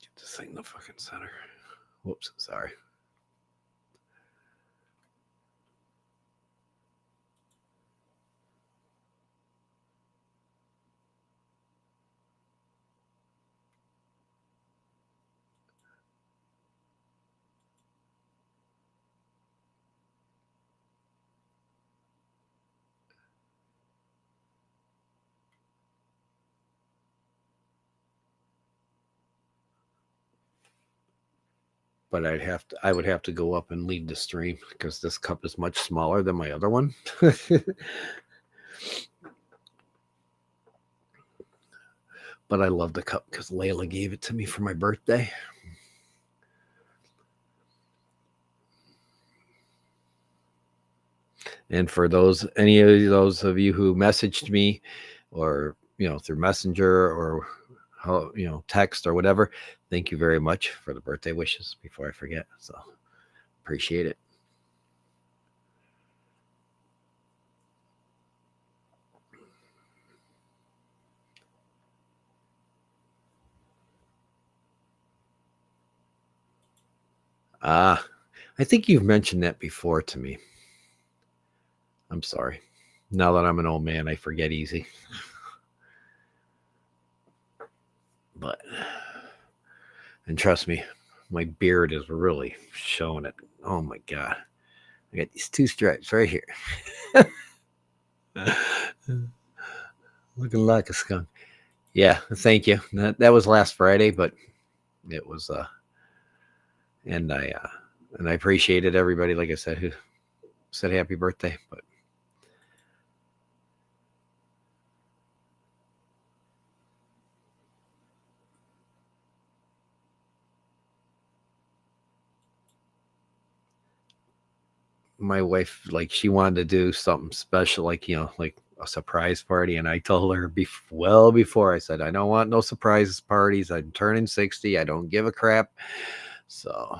Get this thing in the fucking center. Whoops, sorry. But I would have to go up and leave the stream because this cup is much smaller than my other one. But I love the cup because Layla gave it to me for my birthday. And for any of those of you who messaged me, or through Messenger or text or whatever, thank you very much for the birthday wishes before I forget. So appreciate it. Ah, I think you've mentioned that before to me. I'm sorry. Now that I'm an old man, I forget easy. But, and trust me, my beard is really showing it. Oh my God. I got these two stripes right here. Looking like a skunk. Yeah, thank you. That was last Friday, but it was and I appreciated everybody, like I said, who said happy birthday. But my wife, like, she wanted to do something special, like, like a surprise party, and I told her well before, I said, I don't want no surprise parties. I'm turning 60. I don't give a crap. So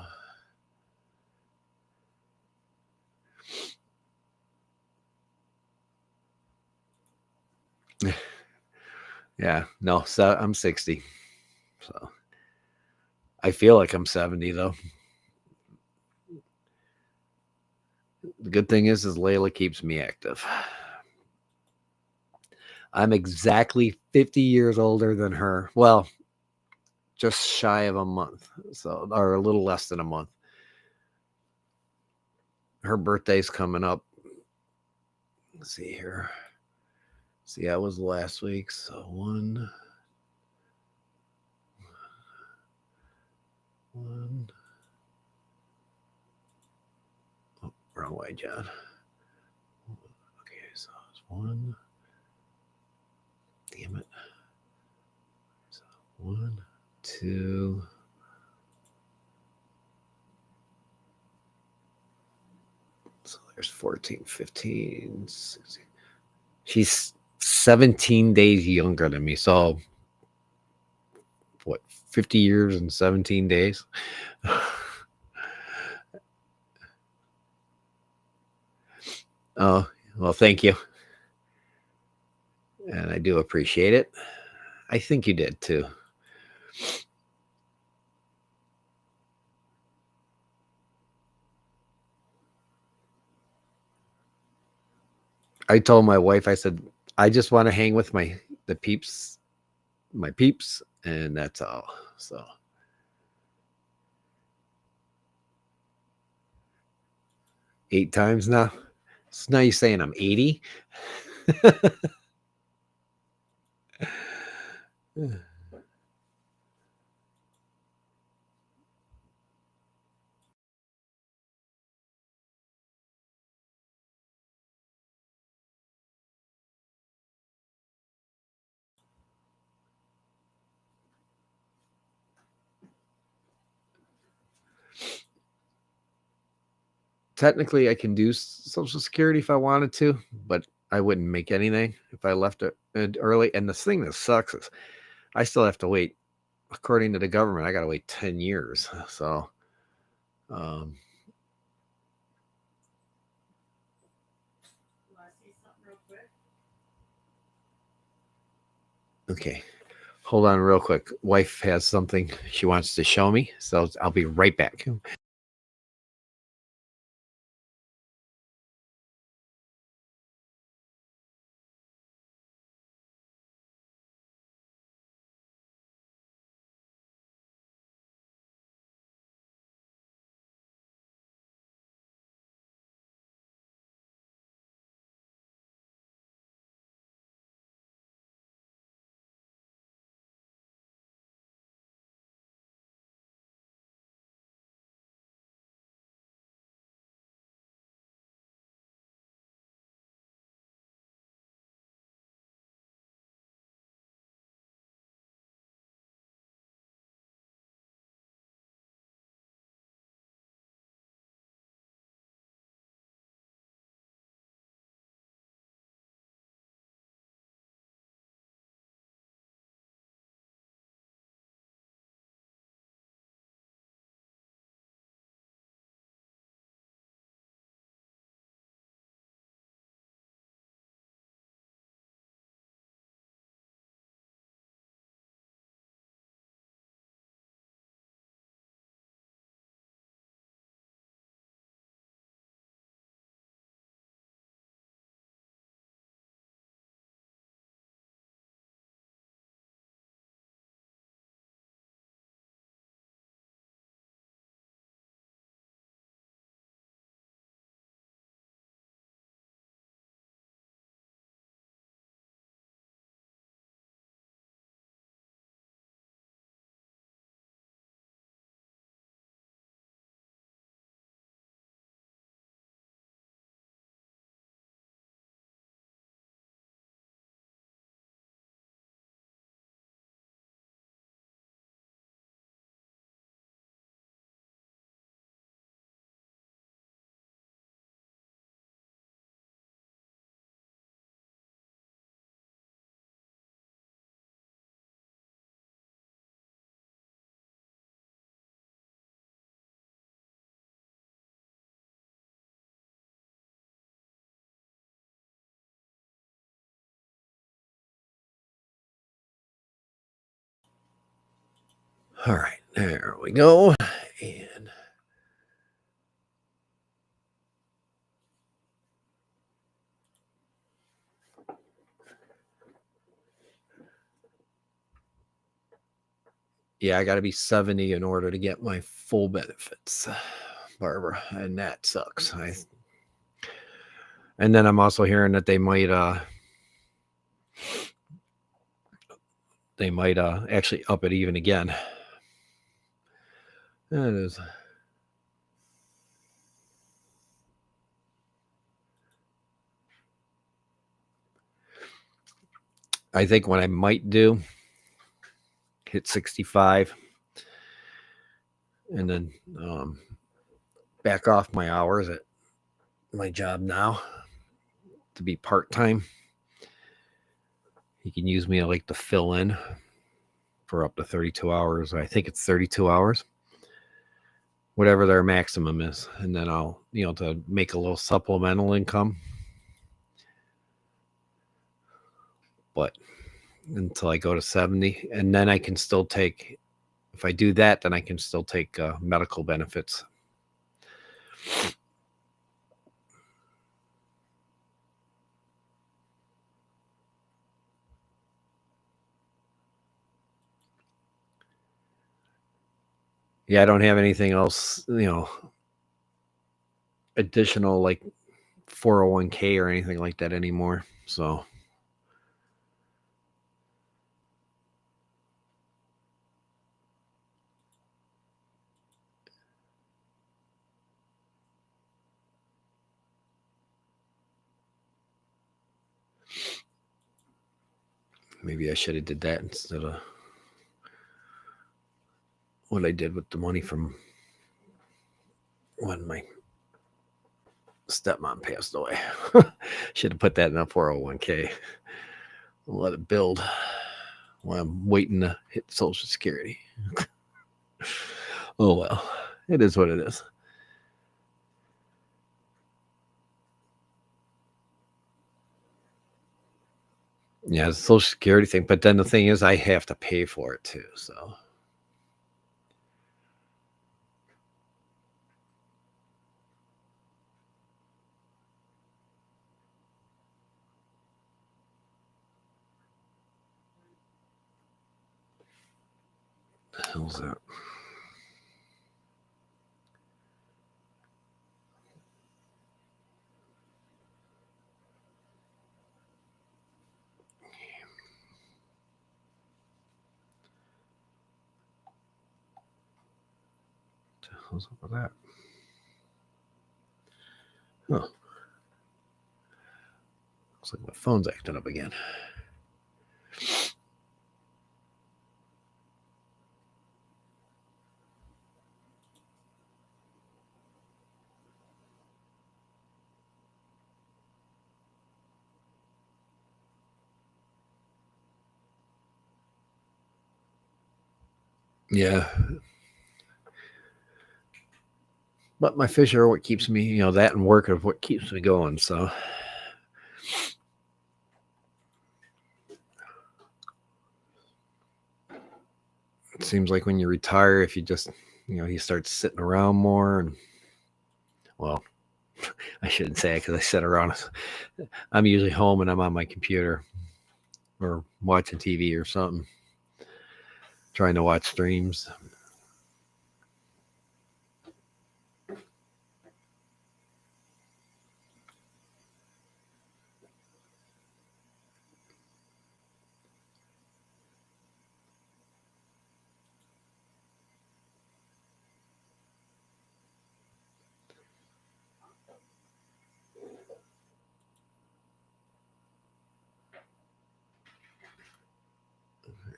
yeah, no, so I'm 60. So I feel like I'm 70 though. The good thing is Layla keeps me active. I'm exactly 50 years older than her. Well, just shy of a month. So, or a little less than a month. Her birthday's coming up. Let's see here. See, that was last week. So one. Oh, wrong way, John. Okay, so it's one. Damn it. So 1, 2. So there's 14, 15, 16. She's 17 days younger than me. So what, 50 years and 17 days? Oh, well, thank you. And I do appreciate it. I think you did too. I told my wife, I said, I just want to hang with my peeps, and that's all. So 8 times now. So now you're saying I'm 80. Technically, I can do Social Security if I wanted to, but I wouldn't make anything if I left it early. And the thing that sucks is I still have to wait. According to the government, I got to wait 10 years. So, um, okay. Hold on real quick. Wife has something she wants to show me. So I'll be right back. All right, there we go. And yeah, I got to be 70 in order to get my full benefits, Barbara, and that sucks. And then I'm also hearing that they might actually up it even again. That is. I think what I might do, hit 65 and then back off my hours at my job now to be part-time. You can use me like to fill in for up to 32 hours. I think it's 32 hours, whatever their maximum is. And then I'll, to make a little supplemental income. But until I go to 70, and then I can still take, if I do that, then I can still take medical benefits. Yeah, I don't have anything else, additional like 401k or anything like that anymore. So maybe I should have did that instead of what I did with the money from when my stepmom passed away. Should have put that in a 401k. Let it build while I'm waiting to hit Social Security. Oh well, it is what it is. Yeah, it's a Social Security thing, but then the thing is, I have to pay for it too. So the hell's that? What the hell's up with that? Huh. Looks like my phone's acting up again. Yeah. But my fish are what keeps me, that and work of what keeps me going. So it seems like when you retire, if you just, you start sitting around more. And well, I shouldn't say it because I sit around. I'm usually home and I'm on my computer or watching TV or something, trying to watch streams.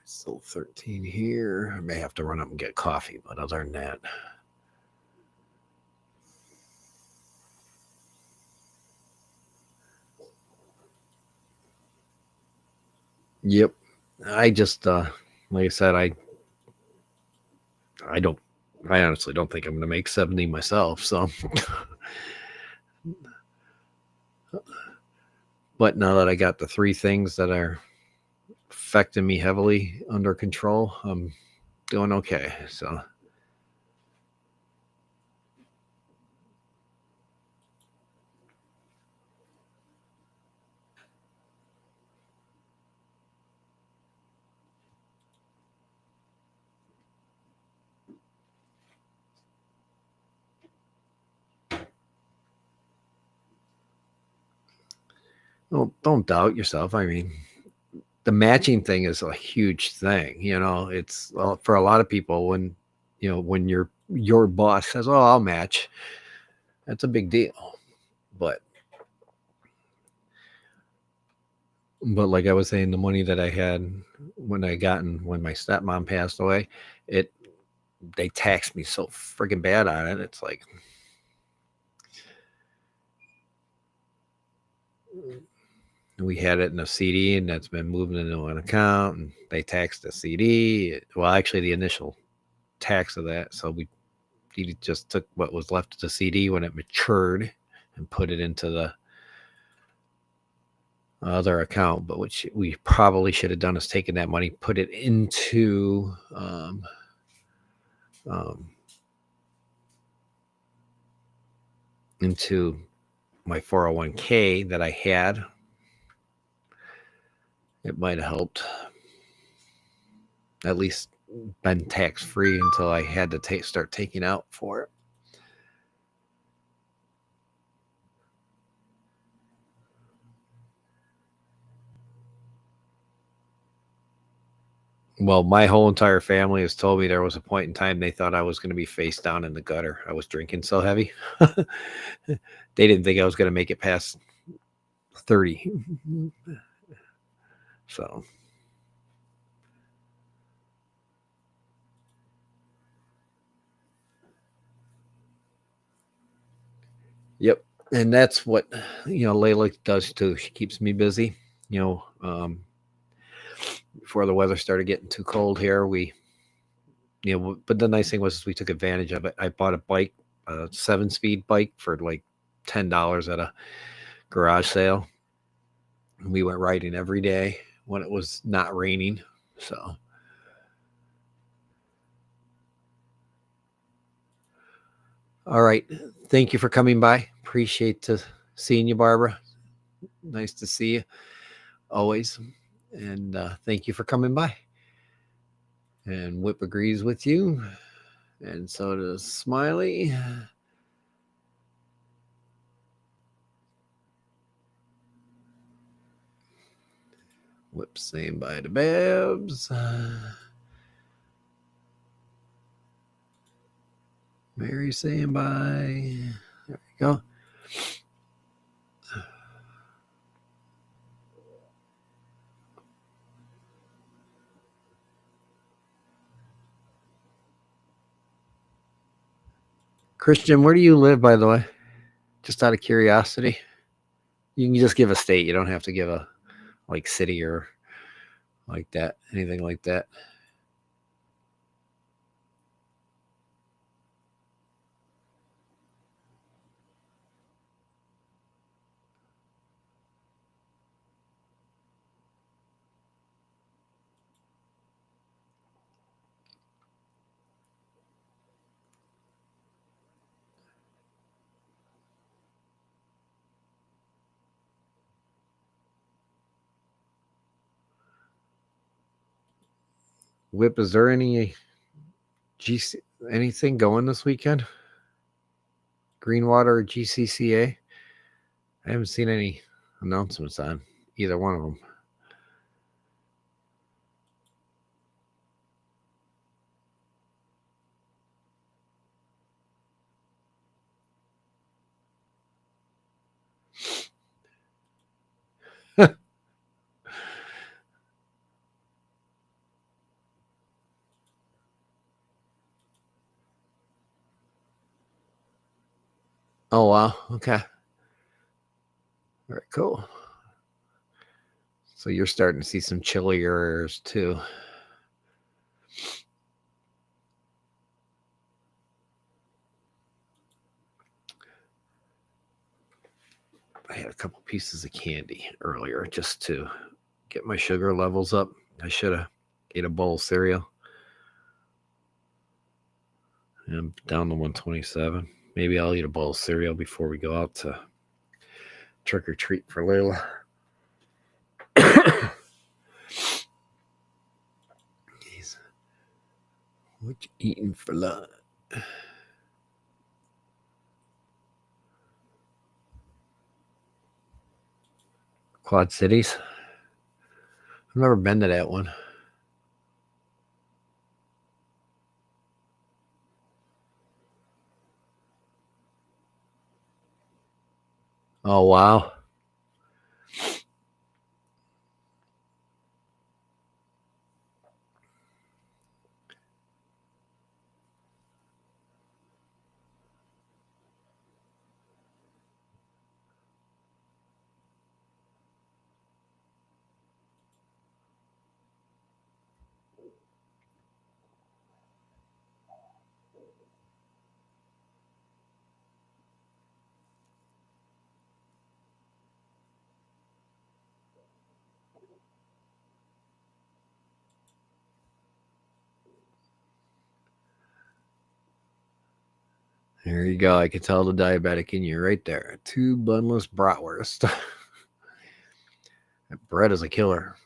Still 13 here. I may have to run up and get coffee, but other than that. Yep. I just like I said, I honestly don't think I'm gonna make 70 myself. So but now that I got the three things that are affecting me heavily under control, I'm doing okay. So well, don't doubt yourself. I mean, the matching thing is a huge thing. It's for a lot of people when your boss says, "Oh, I'll match," that's a big deal. But like I was saying, the money that I had when my stepmom passed away, it they taxed me so freaking bad on it. It's like we had it in a CD and that's been moved into an account and they taxed the CD. Well, actually the initial tax of that. So he just took what was left of the CD when it matured and put it into the other account. But what we probably should have done is taken that money, put it into into my 401k that I had. It might have helped. At least been tax free until I had to start taking out for it. Well, my whole entire family has told me there was a point in time they thought I was going to be face down in the gutter. I was drinking so heavy. They didn't think I was going to make it past 30. So, yep. And that's what, Layla does too. She keeps me busy. Before the weather started getting too cold here, but the nice thing was we took advantage of it. I bought a bike, a 7-speed bike for like $10 at a garage sale. We went riding every day when it was not raining. So, all right. Thank you for coming by. Appreciate seeing you, Barbara. Nice to see you always. And thank you for coming by. And Whip agrees with you. And so does Smiley. Whip saying bye to Babs. Mary saying bye. There we go. Christian, where do you live, by the way? Just out of curiosity. You can just give a state. You don't have to give a like city or like that, anything like that. Whip, is there any anything going this weekend? Greenwater or GCCA? I haven't seen any announcements on either one of them. Oh, wow. Okay. Very cool. So you're starting to see some chillier too. I had a couple pieces of candy earlier just to get my sugar levels up. I should have ate a bowl of cereal. I'm down to 127. Maybe I'll eat a bowl of cereal before we go out to trick or treat for Layla. What you eating for lunch? Quad Cities. I've never been to that one. Oh, wow. There you go. I can tell the diabetic in you right there. 2 bunless bratwurst. That bread is a killer.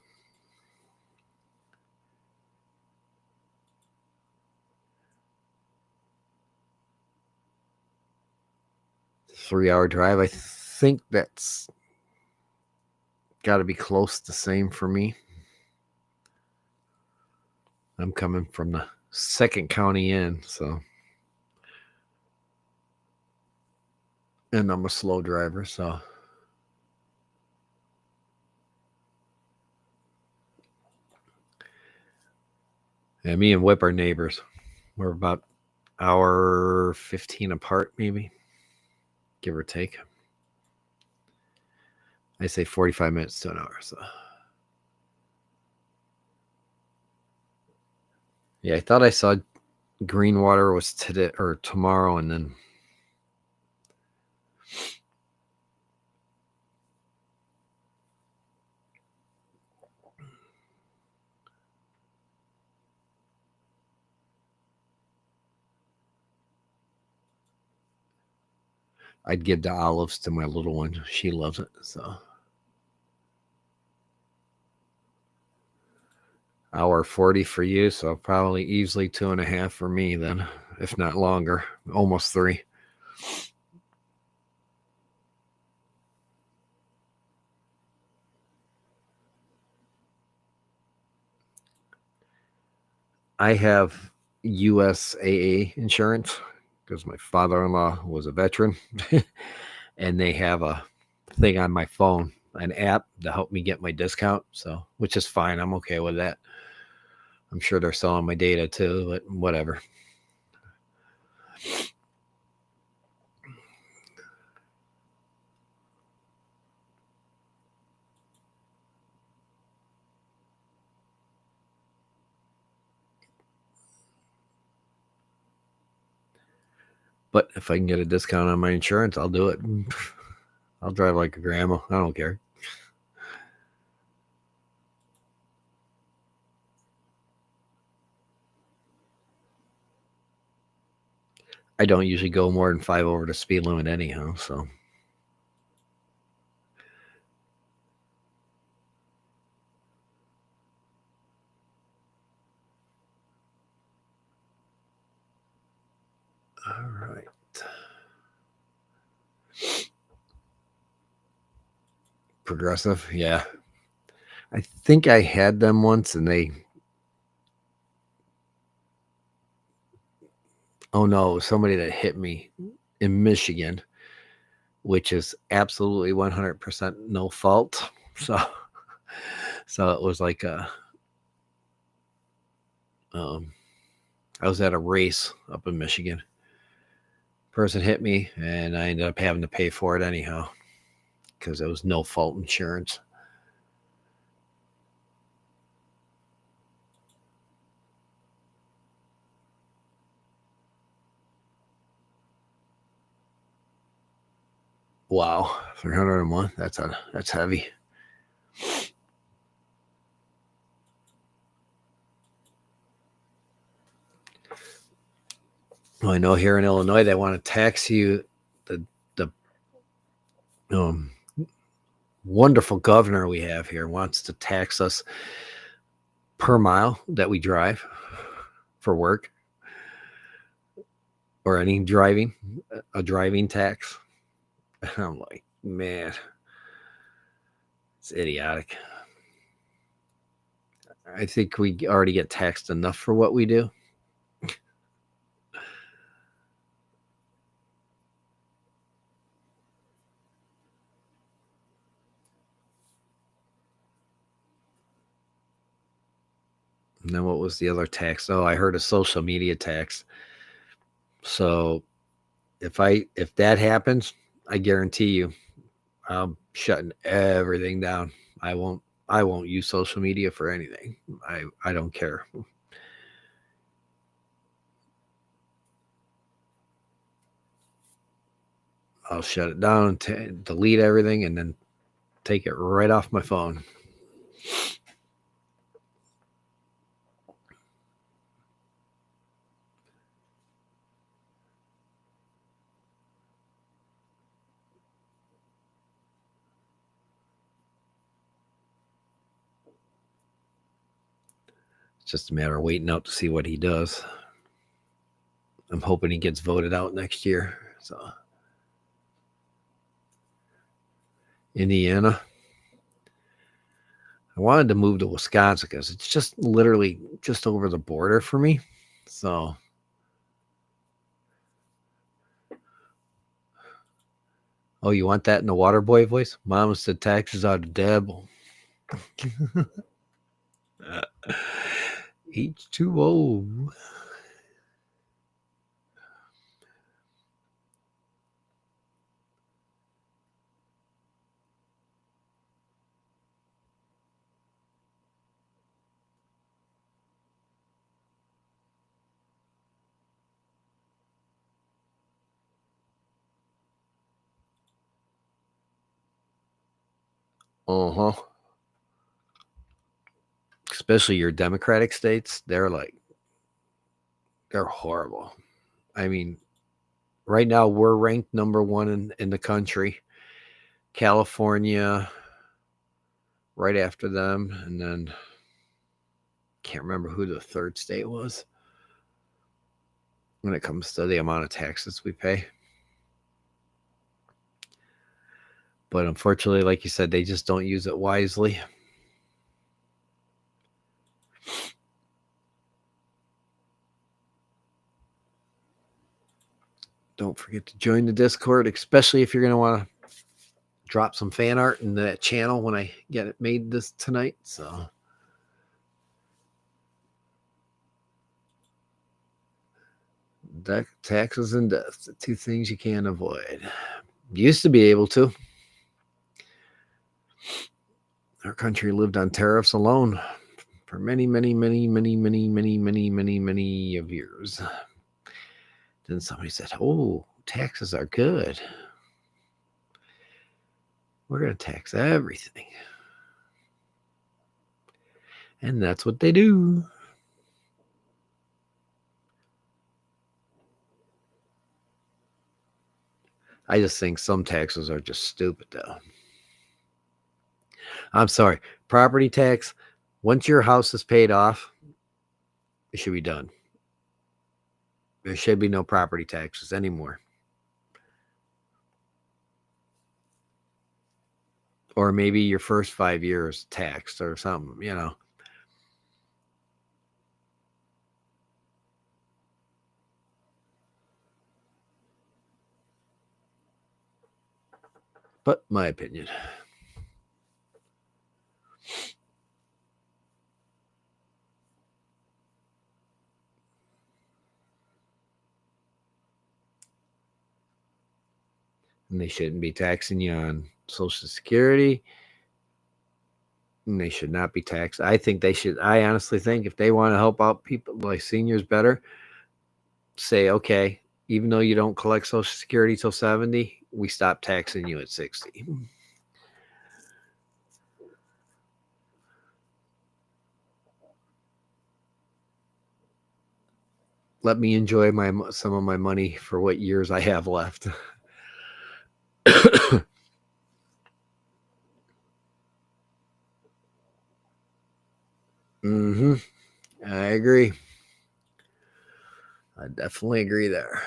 Three-hour drive. I think that's got to be close to the same for me. I'm coming from the second county in, so. And I'm a slow driver, so. Yeah, me and Whip are neighbors. We're about hour 15 apart, maybe, give or take. I say 45 minutes to an hour, so. Yeah, I thought I saw Greenwater was today or tomorrow, and then I'd give the olives to my little one. She loves it, so. Hour 40 for you, so probably easily 2.5 for me then, if not longer. Almost 3. I have USAA insurance because my father-in-law was a veteran, and they have a thing on my phone, an app to help me get my discount, so which is fine. I'm okay with that. I'm sure they're selling my data too, but whatever. But if I can get a discount on my insurance, I'll do it. I'll drive like a grandma. I don't care. I don't usually go more than 5 over the speed limit anyhow, so. All right. Progressive, yeah. I think I had them once, and they. Oh no, it was somebody that hit me in Michigan, which is absolutely 100% no fault. So, so it was like I was at a race up in Michigan. Person hit me, and I ended up having to pay for it anyhow because it was no fault insurance. Wow, 301. That's heavy. Well, I know here in Illinois they want to tax you. The um, wonderful governor we have here wants to tax us per mile that we drive for work or any driving, a driving tax. I'm like, man, it's idiotic. I think we already get taxed enough for what we do. And then what was the other tax? Oh, I heard a social media tax. So if that happens, I guarantee you, I'm shutting everything down. I won't use social media for anything. I don't care. I'll shut it down and delete everything and then take it right off my phone. It's just a matter of waiting out to see what he does. I'm hoping he gets voted out next year. So Indiana. I wanted to move to Wisconsin because it's just literally just over the border for me. So oh, you want that in the water boy voice? Mama said taxes are the devil. H2O. Uh-huh. Especially your Democratic states, they're horrible. I mean, right now we're ranked number one in the country. California, right after them, and then can't remember who the third state was when it comes to the amount of taxes we pay. But unfortunately, like you said, they just don't use it wisely. Don't forget to join the Discord, especially if you're going to want to drop some fan art in that channel when I get it made this tonight. So taxes and death, the two things you can't avoid. Used to be able to. Our country lived on tariffs alone for many of years. Then somebody said, oh, taxes are good. We're going to tax everything. And that's what they do. I just think some taxes are just stupid, though. I'm sorry. Property tax, once your house is paid off, it should be done. There should be no property taxes anymore. Or maybe your first 5 years taxed or something, you know. But my opinion. And they shouldn't be taxing you on Social Security. And they should not be taxed. I think they should. I honestly think if they want to help out people like seniors better, say, okay, even though you don't collect Social Security till 70, we stop taxing you at 60. let me enjoy some of my money for what years I have left. Mm-hmm. I agree. I definitely agree there.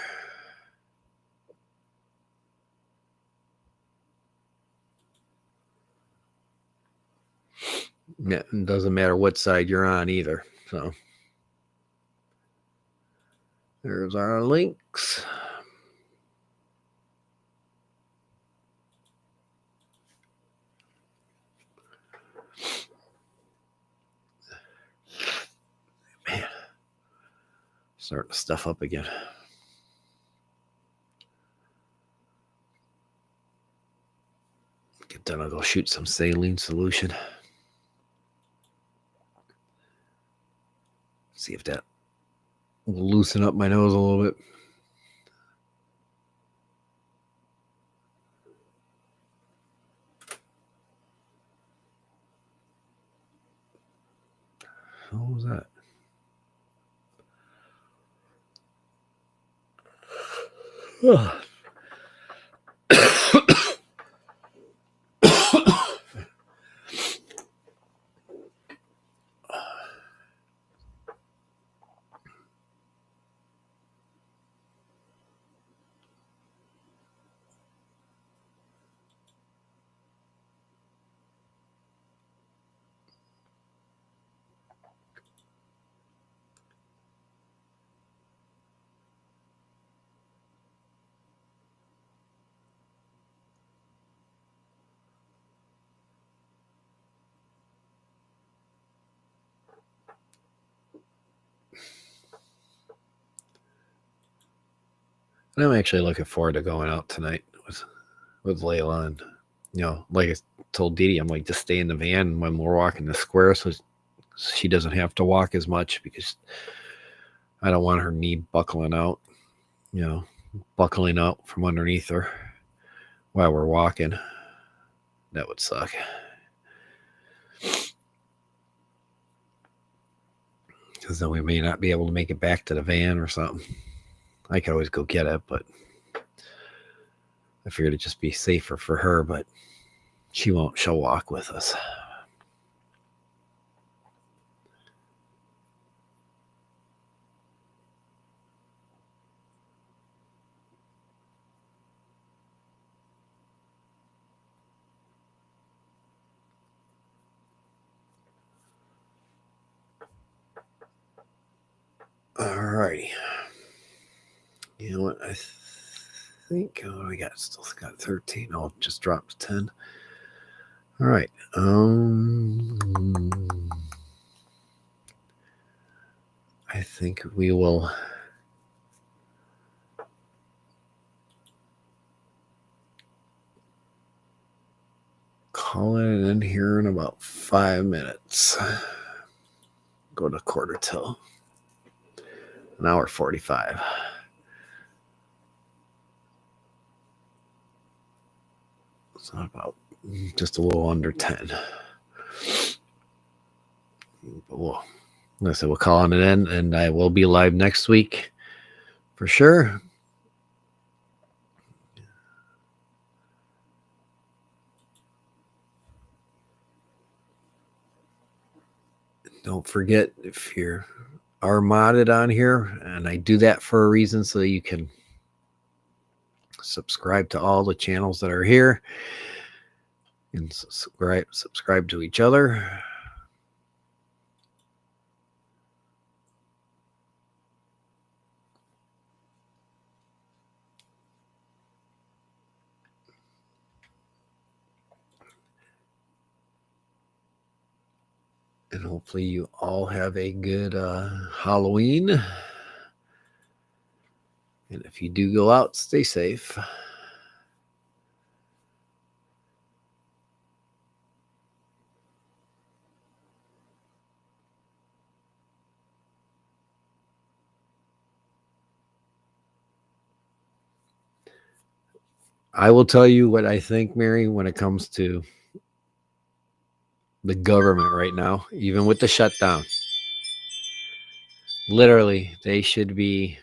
Yeah, it doesn't matter what side you're on either. So there's our links. Man, starting to stuff up again. Get done, I'll go shoot some saline solution. See if that will loosen up my nose a little bit. What was that? Oh. And I'm actually looking forward to going out tonight with Layla. And, you know, like I told Dee Dee, I'm like, just stay in the van when we're walking the square so she doesn't have to walk as much, because I don't want her knee buckling out, you know, buckling out from underneath her while we're walking. That would suck. Because then we may not be able to make it back to the van or something. I could always go get it, but I figured it'd just be safer for her, but she won't. She'll walk with us. Alrighty. You know what? I think I got still got 13. I'll just drop to 10. All right. I think we will call it in here in about 5 minutes. Go to 1/4 till. An hour 45. So about just a little under 10. But like I said, we'll call it in, and I will be live next week for sure. Don't forget, if you're modded on here, and I do that for a reason, so you can subscribe to all the channels that are here and subscribe to each other. And hopefully you all have a good Halloween. And if you do go out, stay safe. I will tell you what I think, Mary, when it comes to the government right now, even with the shutdown. Literally, they should be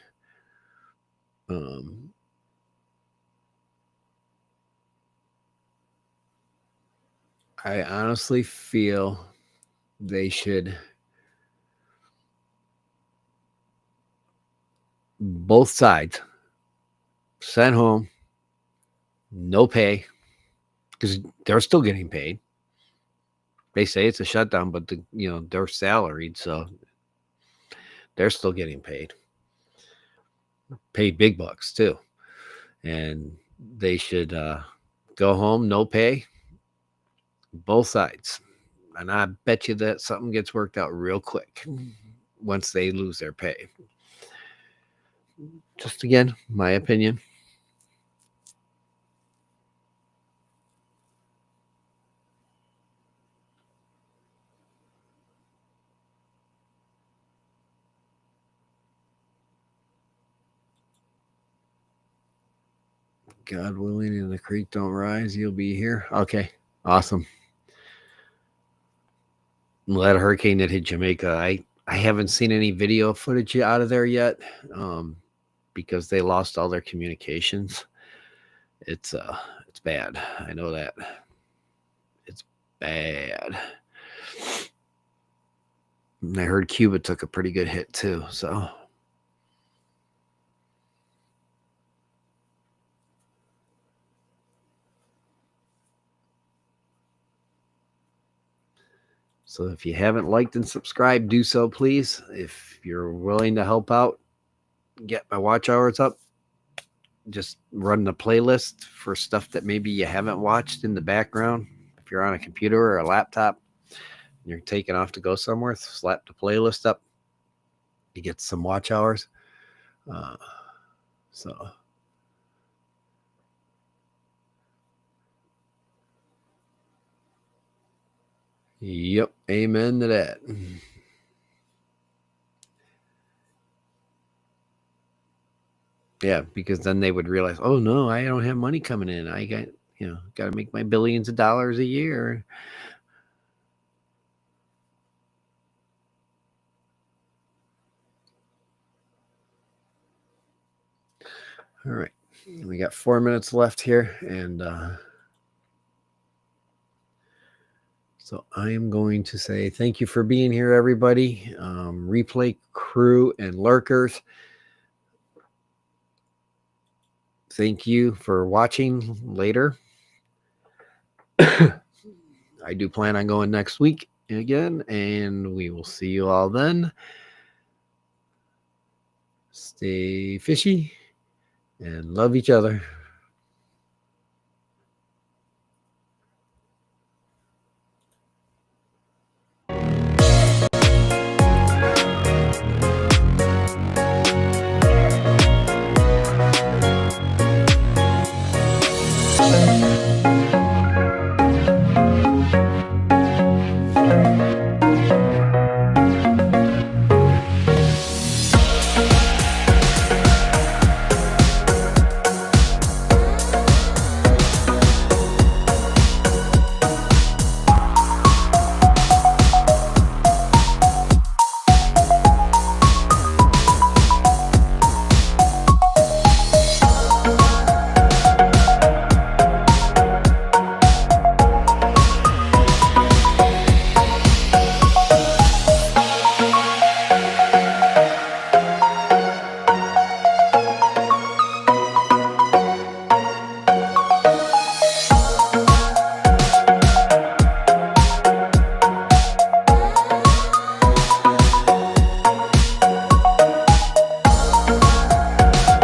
I honestly feel they should both sides sent home, no pay, because they're still getting paid. They say it's a shutdown, but they're salaried, so they're still getting paid big bucks too. And they should go home, no pay, both sides. And I bet you that something gets worked out real quick once they lose their pay. Just again, my opinion. God willing and the creek don't rise, you'll be here. Okay, awesome. That hurricane that hit Jamaica, I haven't seen any video footage out of there yet, because they lost all their communications. It's bad. I know that. It's bad. And I heard Cuba took a pretty good hit too, so. So if you haven't liked and subscribed, do so, please. If you're willing to help out, get my watch hours up. Just run the playlist for stuff that maybe you haven't watched in the background. If you're on a computer or a laptop, and you're taking off to go somewhere, slap the playlist up. You get some watch hours. So. Yep. Amen to that. Yeah, because then they would realize, oh no, I don't have money coming in. I got to make my billions of dollars a year. All right. We got 4 minutes left here, and so I am going to say thank you for being here, everybody. Replay crew and lurkers, thank you for watching later. I do plan on going next week again, and we will see you all then. Stay fishy and love each other.